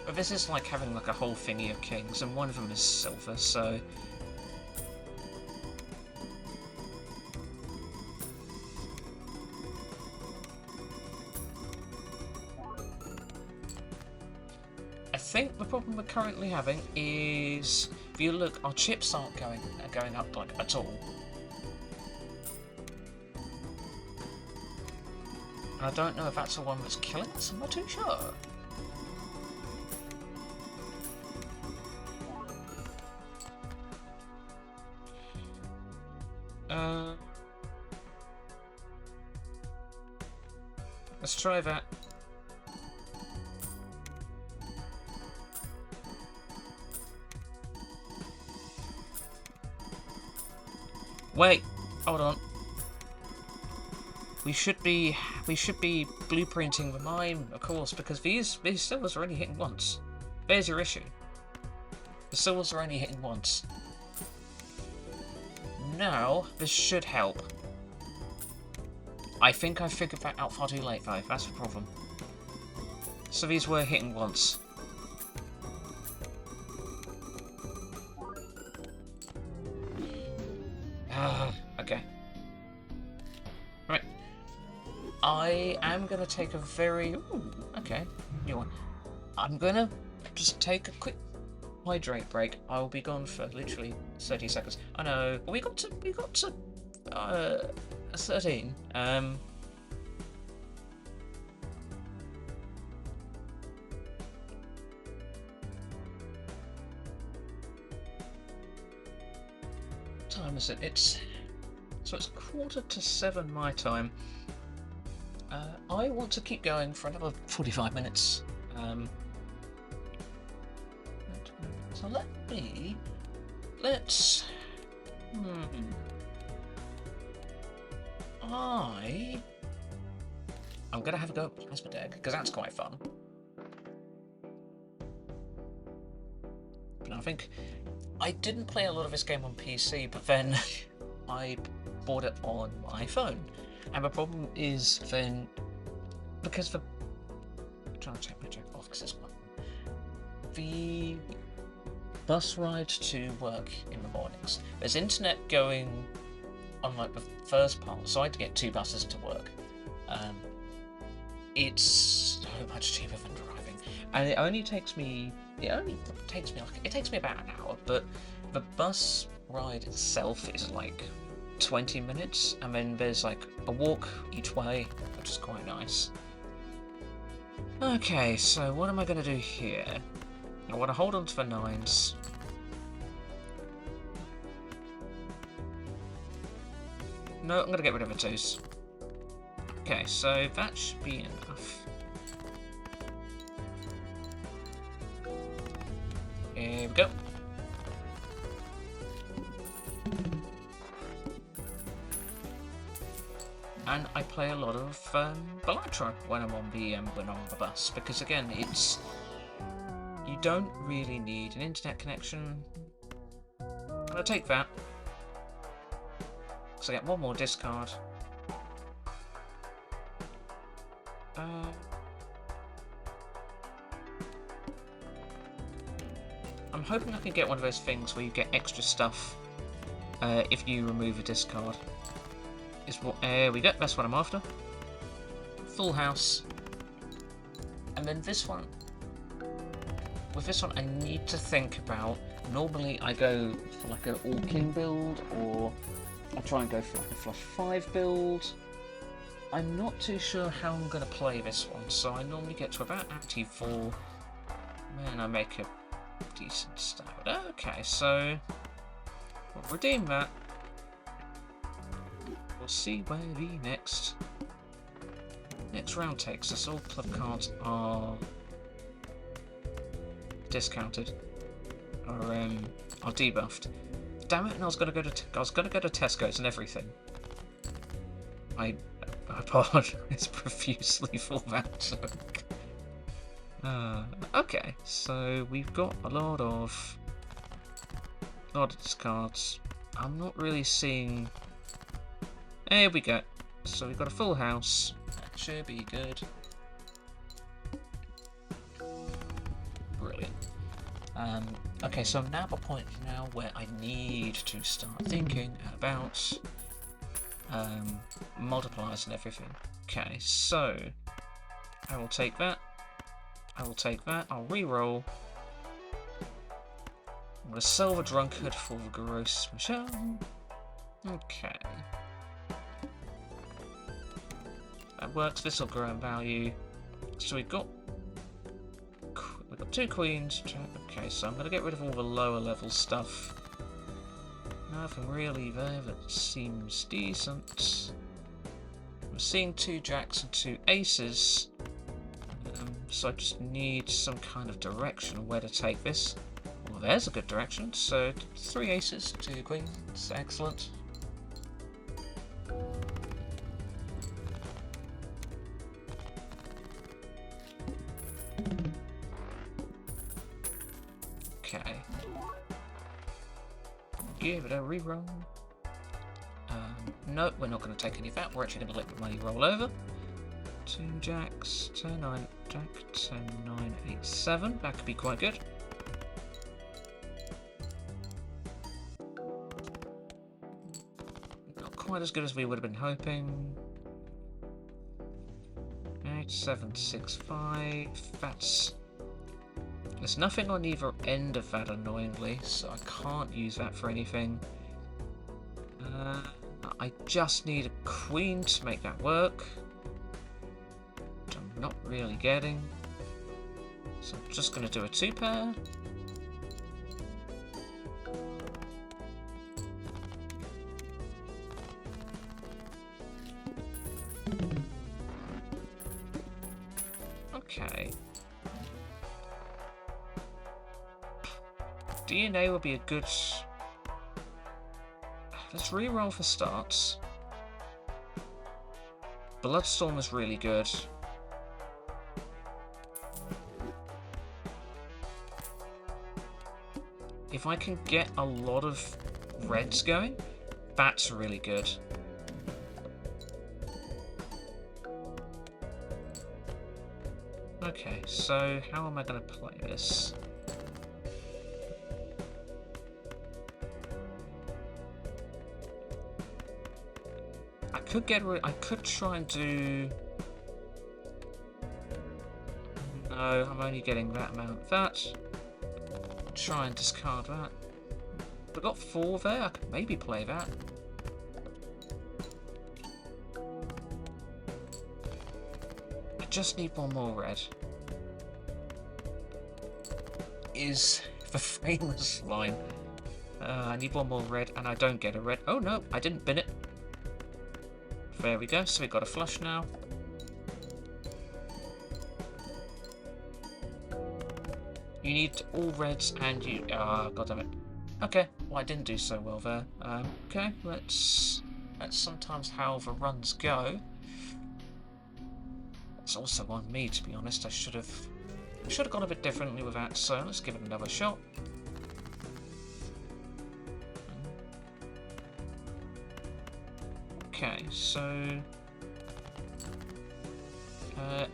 But this is like having like a whole thingy of kings, and one of them is silver, so... I think the problem we're currently having is, if you look, our chips aren't going up like at all. I don't know if that's the one that's killing us, I'm not too sure. Let's try that. Wait, hold on. We should be blueprinting the mine, of course, because these silvers are only hitting once. There's your issue. The silvers are only hitting once. Now, this should help. I think I figured that out far too late, though. That's the problem. So these were hitting once. Okay. Right. I am going to take a very... Ooh, okay, new one. I'm going to just take a quick hydrate break. I'll be gone for literally 30 seconds. I know, we got to 13. Time is it? It's 6:45 my time. I want to keep going for another 45 minutes. So let's. I'm gonna have a go at Plasma Deck because that's quite fun. But I think I didn't play a lot of this game on PC, but then I bought it on my phone. And the problem is then, because I'm trying to take my jack off because it's quite... The bus ride to work in the mornings, there's internet going on like the first part, so I had to get 2 buses to work. It's so much cheaper than driving, and it takes me about an hour, but the bus ride itself is like 20 minutes, and then there's like a walk each way, which is quite nice. Okay, so what am I going to do here? I want to hold on to the 9s. No, I'm going to get rid of the 2s. Okay, so that should be enough. Here we go. And I play a lot of Balatro when I'm on the bus, because again, you don't really need an internet connection. I'm gonna take that, so I get one more discard. I'm hoping I can get one of those things where you get extra stuff if you remove a discard. There we go, that's what I'm after. Full house. And then this one. With this one, I need to think about... Normally I go for like an all-king build, or I try and go for like a flush 5 build. I'm not too sure how I'm going to play this one, so I normally get to about ante-4. Then I make a decent start. Okay, so we'll redeem that. We'll see where the next round takes us. All club cards are discounted, or are debuffed. Damn it! And I was gonna go to Tesco's and everything. I apologize profusely for that joke. Okay, so we've got a lot of discards. I'm not really seeing. There we go. So we've got a full house. That should be good. Brilliant. Okay, so I'm now at a point now where I need to start thinking about multipliers and everything. Okay, so I will take that. I will take that. I'll re-roll. I'm going to sell the drunkard for the gross Michelle. Okay. That works. This will grow in value. So we've got 2 queens. Okay, so I'm going to get rid of all the lower level stuff. Nothing really there that seems decent. I'm seeing 2 jacks and 2 aces. So I just need some kind of direction on where to take this. Well, there's a good direction. So 3 aces, 2 queens. Excellent. Okay. Give it a reroll. No, we're not going to take any of that. We're actually going to let the money roll over. 2 jacks, 10, 9, jack, 10, 9, 8, 7. That could be quite good. Not quite as good as we would have been hoping. 8, 7, 6, 5. There's nothing on either end of that, annoyingly, so I can't use that for anything. I just need a queen to make that work. Which I'm not really getting. So I'm just going to do a 2-pair. Okay. DNA will be a good... Let's re-roll for starts. Bloodstorm is really good. If I can get a lot of reds going, that's really good. Okay, so how am I going to play this? I could try and do... No, I'm only getting that amount of that. Try and discard that. I've got 4 there, I could maybe play that. I just need 1 more red. Is the famous line. I need 1 more red and I don't get a red. Oh no, I didn't bin it. There we go, so we've got a flush now. You need all reds and you... Ah, goddammit. Okay, well I didn't do so well there. Okay, that's sometimes how the runs go. It's also on me, to be honest. I should have gone a bit differently with that, so let's give it another shot. Okay, so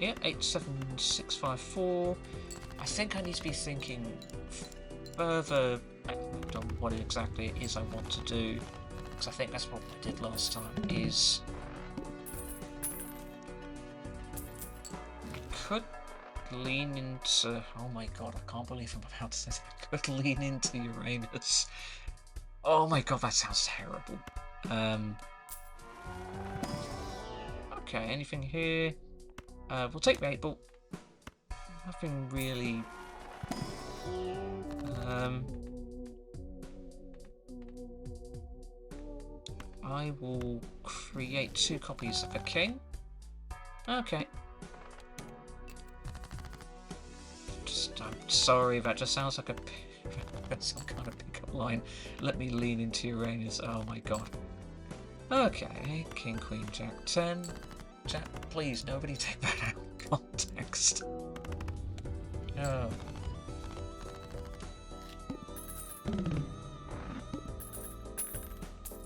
Yeah, 87654. I think I need to be thinking further on what exactly it is I want to do, because I think that's what I did last time. Is could lean into. Oh my god! I can't believe I'm about to say that. I could lean into Uranus. Oh my god, that sounds terrible. Okay, anything here? We'll take the 8 ball. Nothing really. I will create 2 copies of a king. Okay. I'm sorry, that just sounds like some kind of pickup line. Let me lean into Uranus. Oh my god. Okay, King, Queen, Jack, 10. Jack, please, nobody take that out of context. Oh.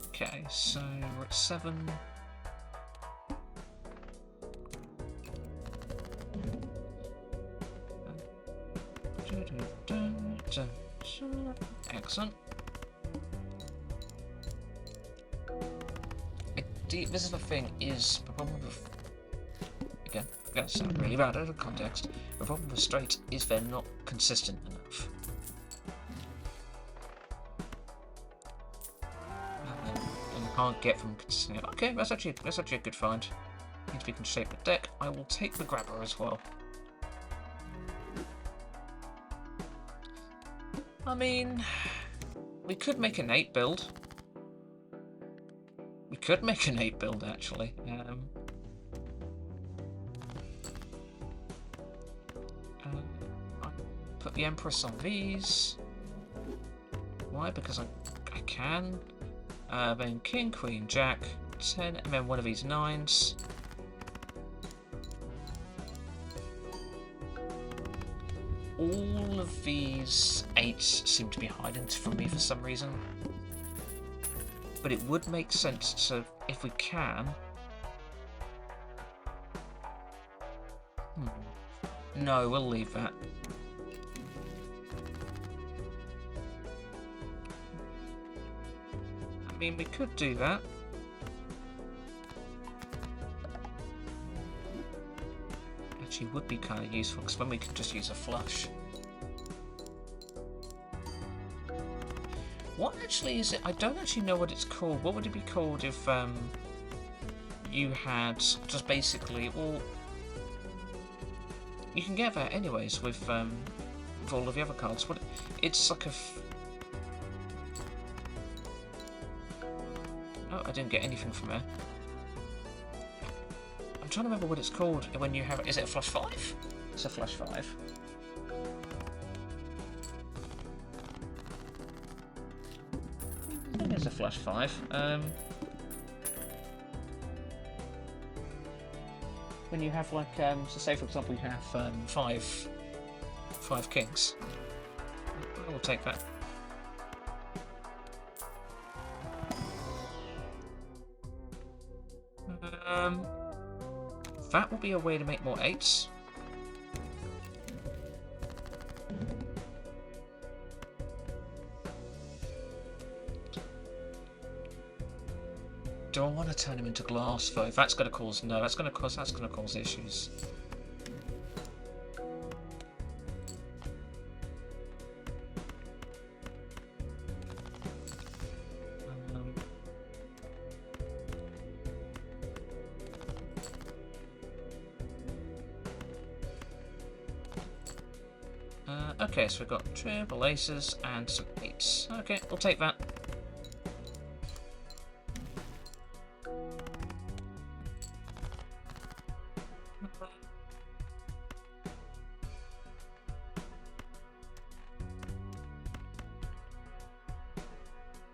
Okay, so we're at 7. Excellent. This is the thing, is the problem with, again, gonna sound really bad out of context, the problem with straight is they're not consistent enough. And you can't get them consistent. Okay, that's actually a good find. Need to be can shape the deck. I will take the grabber as well. I mean, we could make an 8 build. We could make an 8 build, actually. I'll put the Empress on these. Why? Because I can. Then King, Queen, Jack, 10, and then one of these 9s. All of these 8s seem to be hiding from me for some reason. But it would make sense to, if we can... No, we'll leave that. I mean, we could do that. Actually, would be kind of useful, because then we could just use a flush. What actually is it? I don't actually know what it's called. What would it be called if you had just basically, well, you can get that anyways with all of the other cards. What? It's like a. Oh, I didn't get anything from there. I'm trying to remember what it's called when you have. Is it a flush 5? It's a flush 5. I think it's a flush 5. When you have like, so say for example you have 5 kings. I will take that. That will be a way to make more 8s. Do I want to turn him into glass though? That's going to cause that's going to cause issues. Okay, so we've got triple aces and some 8s. Okay, we'll take that.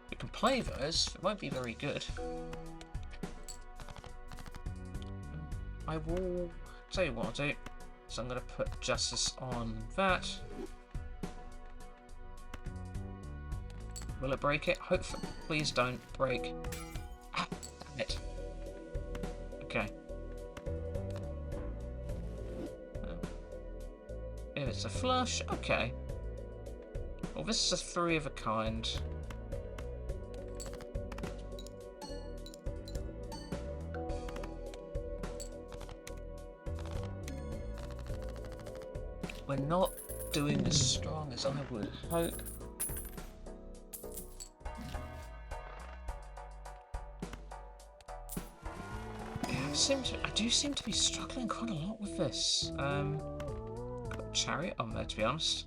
We can play those, it won't be very good. I will tell you what I'll do. So I'm going to put justice on that. Will it break it? Hopefully. Please don't break. Ah, damn it. Okay. It's a flush. Okay. Well, this is a 3 of a kind. We're not doing as strong as I would hope. I do seem to be struggling quite a lot with this. Got a chariot on there, to be honest.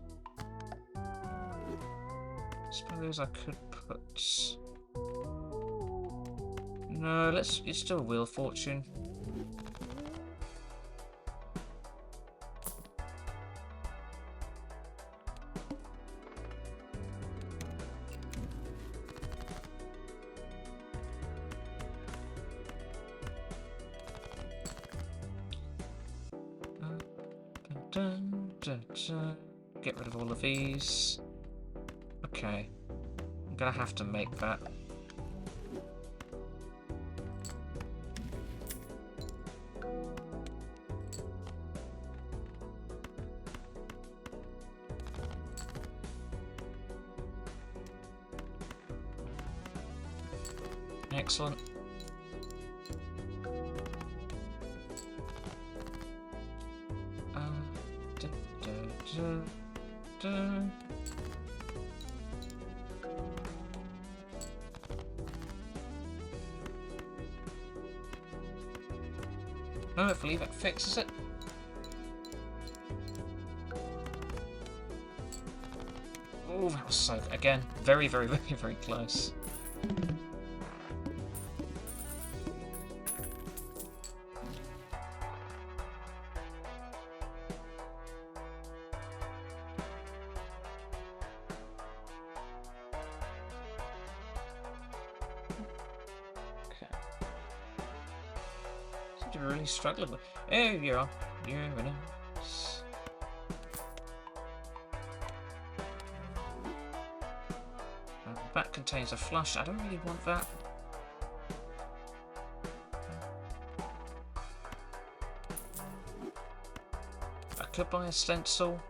Suppose I could put... No, let's do a Wheel of Fortune. Get rid of all of these. Okay. I'm gonna have to make that. Excellent. Hopefully that fixes it. Oh, that was so... Again, very, very, very, very close. Really struggling with. There you are. You're in it. That contains a flush. I don't really want that. I could buy a stencil.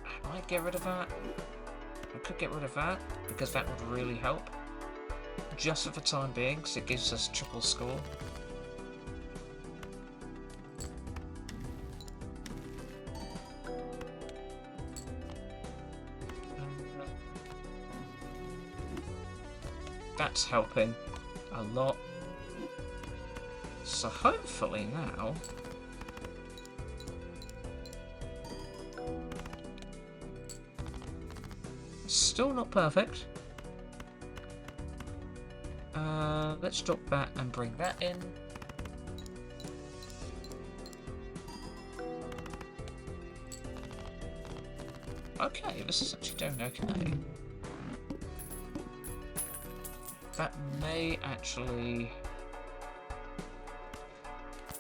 I might get rid of that. I could get rid of that because that would really help. Just for the time being, because it gives us triple score. That's helping a lot. So hopefully now... Still not perfect. Let's drop that and bring that in. Okay, this is actually doing okay. That may actually...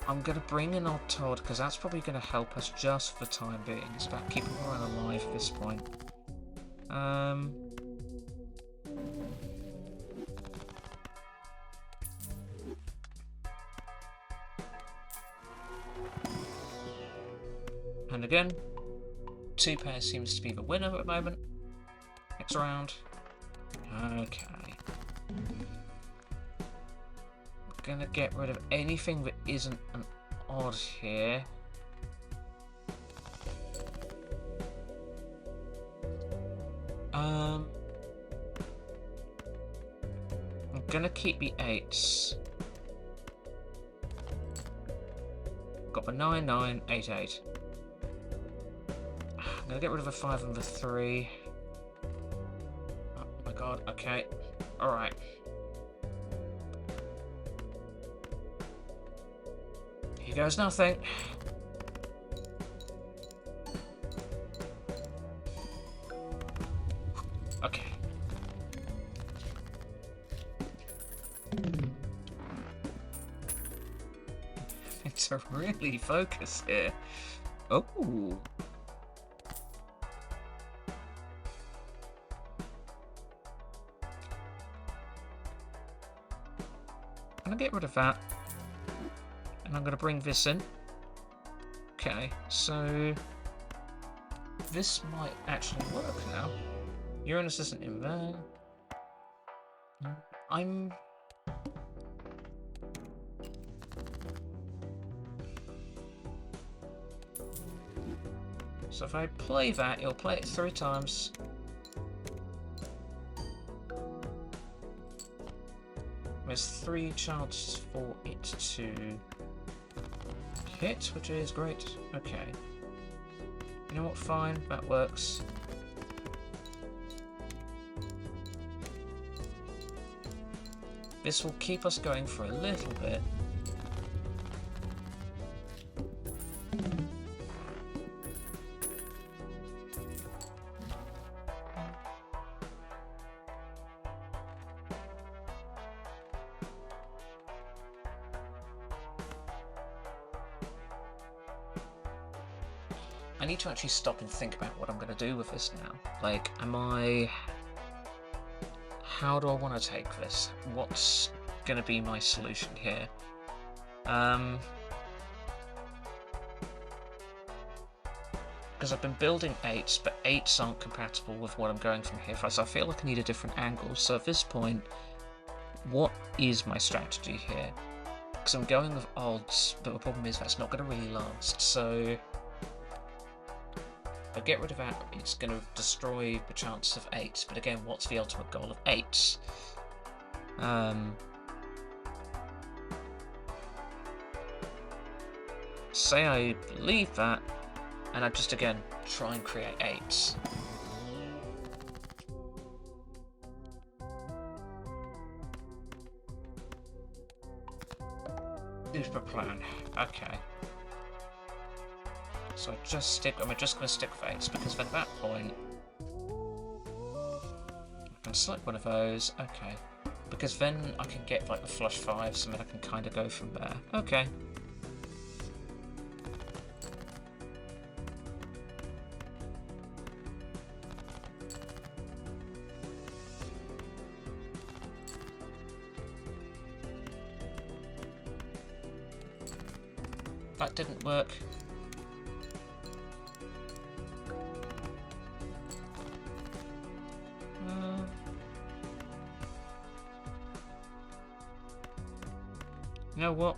I'm going to bring in Odd Todd because that's probably going to help us just for the time being. It's about keeping Ryan alive at this point. And again, 2 pairs seems to be the winner at the moment. Next round. Okay. We're gonna get rid of anything that isn't an odd here. I'm gonna keep the 8s. Got the 9, 9, 8, 8. I'm gonna get rid of the 5 and the 3. Oh my god, okay. Alright. Here goes nothing. Okay. It's a really focus here. Oh. I'm gonna get rid of that. And I'm gonna bring this in. Okay, so this might actually work now. You're an assistant in there. I'm... So if I play that, it'll play it 3 times. There's 3 chances for it to hit, which is great. Okay. You know what? Fine, that works. This will keep us going for a little bit. I need to actually stop and think about what I'm going to do with this now. Like, how do I want to take this? What's going to be my solution here? Because I've been building 8s, but 8s aren't compatible with what I'm going from here. So I feel like I need a different angle. So at this point, what is my strategy here? Because I'm going with odds, but the problem is that's not going to really last. So if I get rid of that, it's going to destroy the chance of 8. But again, what's the ultimate goal of 8? Say I leave that, and I just, again, try and create 8s. Here's the plan. Okay. So I'm just going to stick with 8s, because then at that point, I can select one of those. Okay. Because then I can get, like, the flush 5s, and then I can kind of go from there. Okay. That didn't work. You know what?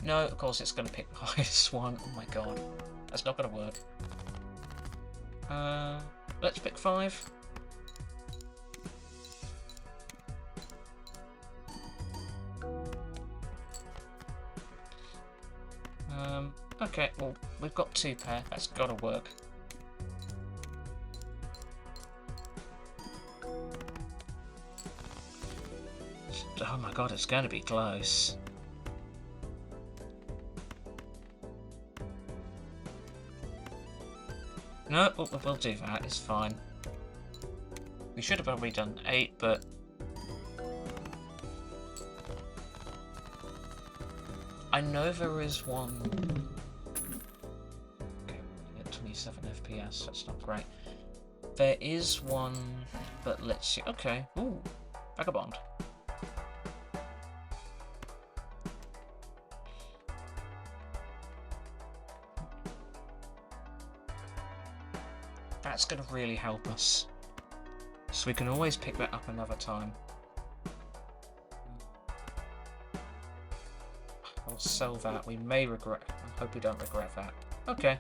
No, of course it's going to pick the highest one. Oh my god. That's not going to work. Let's pick 5. Okay, well, we've got 2 pair. That's got to work. Oh my god, it's going to be close. No, we'll do that. It's fine. We should have already done 8, but I know there is one. Okay, 27 FPS. That's not great. There is one, but let's see. Okay. Ooh, vagabond. That's going to really help us. So we can always pick that up another time. I'll sell that. We may regret. I hope we don't regret that. Okay.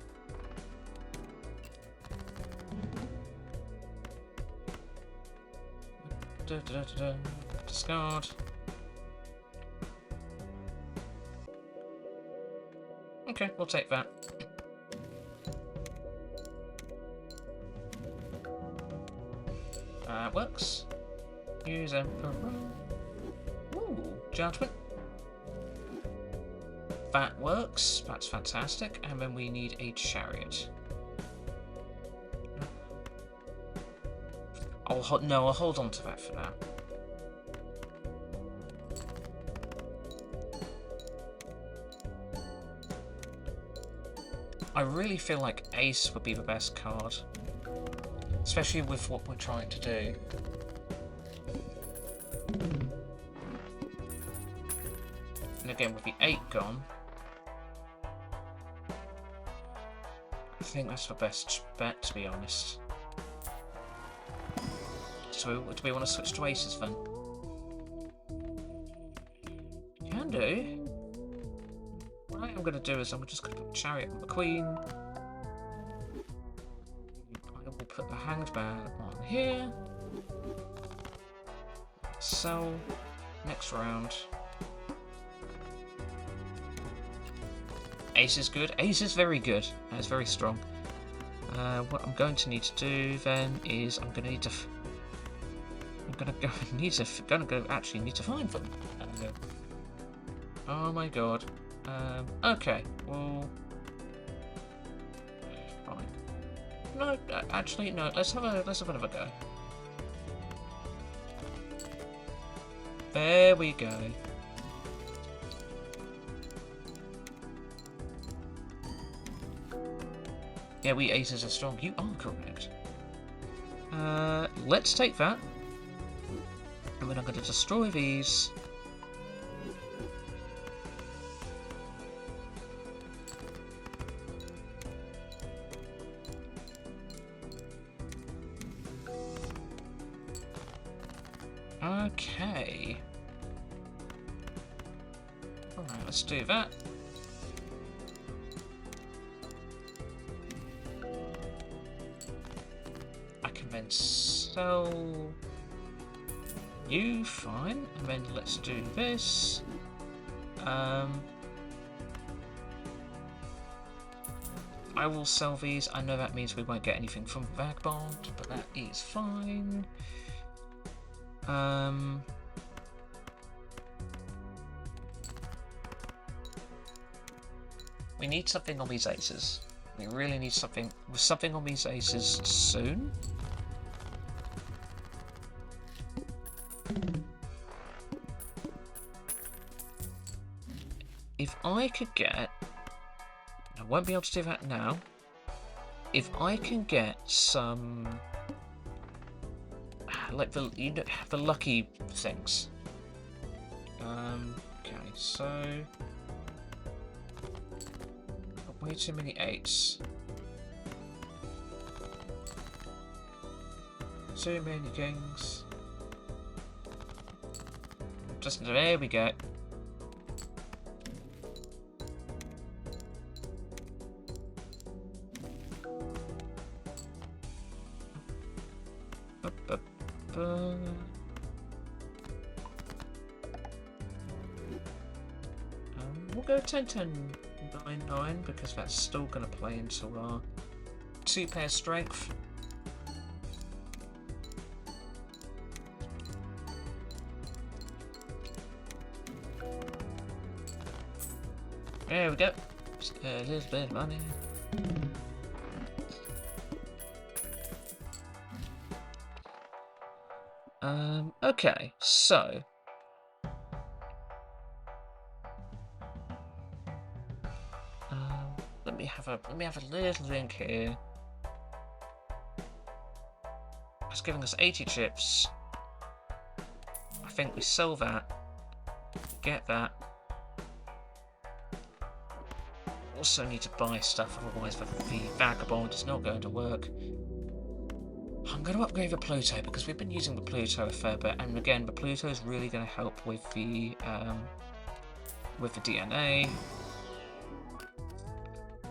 Discard. Okay, we'll take that. Works. Use Emperor. Ooh, Judgment. That works. That's fantastic. And then we need a Chariot. I'll hold on to that for now. I really feel like Ace would be the best card. Especially with what we're trying to do. And again, with the 8 gone, think that's the best bet, to be honest. So, do we want to switch to aces then? Can do. What I'm going to do is I'm just going to put chariot on the queen. I will put the hanged man on here. Sell. Next round. Ace is good. Ace is very good. It's very strong. What I'm going to need to do then is I'm going to need to. Actually need to find them. Oh my god. Okay. Well. Fine. No, actually no. Let's have another go. There we go. Yeah, we aces are strong. You are correct. Let's take that. And then I'm going to destroy these. Okay. Alright, let's do that. I can then sell you, fine, and then let's do this. I will sell these. I know that means we won't get anything from Vagabond, but that is fine. We need something on these aces. We really need something on these aces soon. If I could get... I won't be able to do that now. If I can get some... like the lucky things. Okay, so... way too many eights. Too many kings. Just there we go. We'll go 10-10-9-9 because that's still going to play into our two-pair strength. There we go. Just a little bit of money. Okay, so let me have a little think here. It's giving us 80 chips. I think we sell that, get that. Also need to buy stuff, otherwise the Vagabond is not going to work. I'm going to upgrade the Pluto because we've been using the Pluto a fair bit, and again, the Pluto is really going to help with the DNA.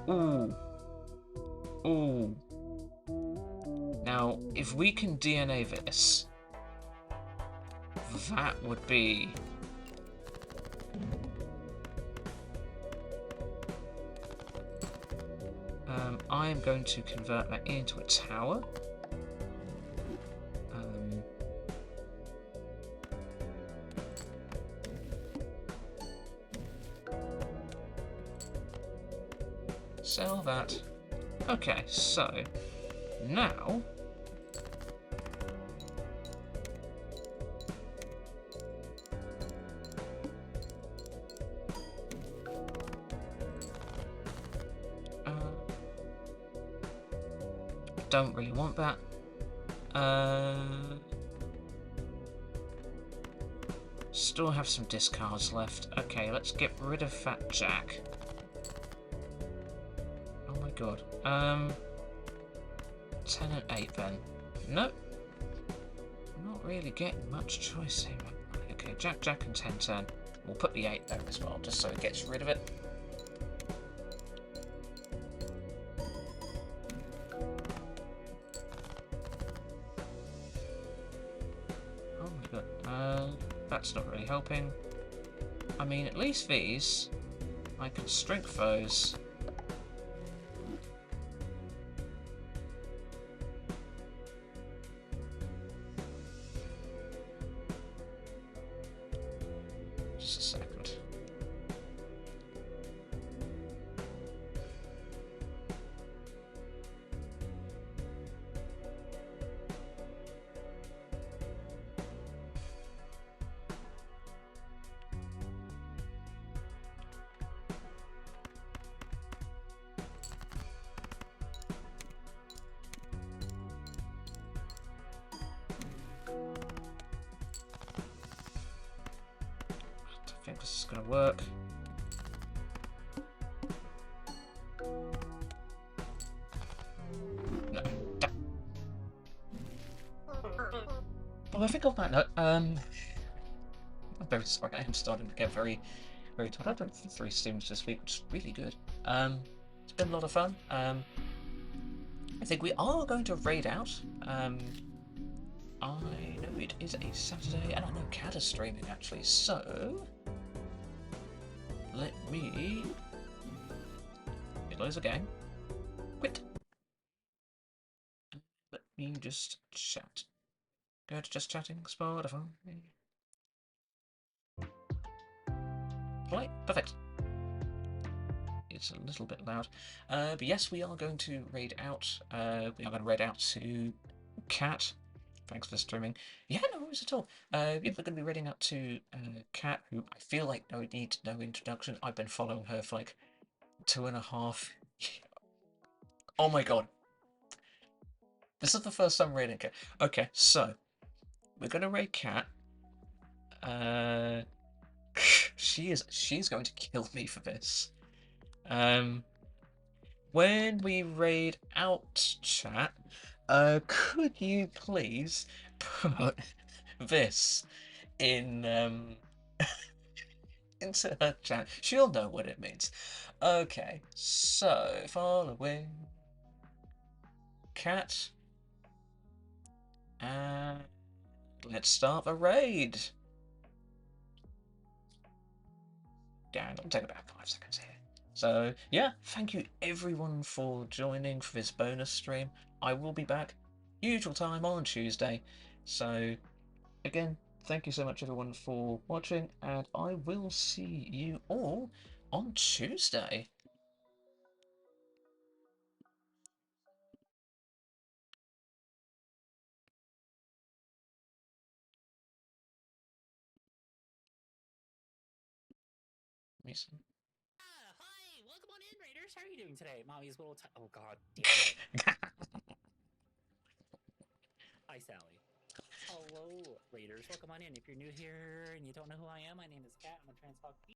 Ooh. Ooh. Now, if we can DNA this, that would be... I am going to convert that into a tower. Sell that. Okay, so now don't really want that. Still have some discards left. Okay, let's get rid of that jack. Oh my god. 10 and 8 then. Nope. Not really getting much choice here. Okay, Jack, Jack, and 10, 10. We'll put the 8 there as well, just so it gets rid of it. Oh my god. That's not really helping. I mean, at least these, I can strength those. Just a second. I think this is going to work. No. Well, I think on that note, I'm very sorry. I am starting to get very, very tired. I've done 3 streams this week, which is really good. It's been a lot of fun. I think we are going to raid out. I know it is a Saturday, and I know Cat is streaming actually, so let me close the game. Quit. Let me just chat. Go to just chatting, Spotify. Play. Perfect. It's a little bit loud. But yes, we are going to raid out. We are going to raid out to Cat. Thanks for streaming. Yeah, no worries at all. Yeah, we're going to be raiding out to Cat, who I feel like needs no introduction. I've been following her for like 2.5. Oh my god. This is the first time raiding Cat. Okay, so we're going to raid Cat. She's going to kill me for this. When we raid out chat, could you please put this in into her chat? She'll know what it means. Okay, so following cat, and let's start the raid. Yeah, it'll take about 5 seconds here. So yeah, thank you everyone for joining for this bonus stream. I will be back usual time on Tuesday. So again, thank you so much everyone for watching, and I will see you all on Tuesday. Mason. Hi, welcome on in, Raiders. How are you doing today? Mommy's little oh god damn it. Hi, Sally. Hello, Raiders. Welcome on in. If you're new here and you don't know who I am, my name is Kat. I'm a trans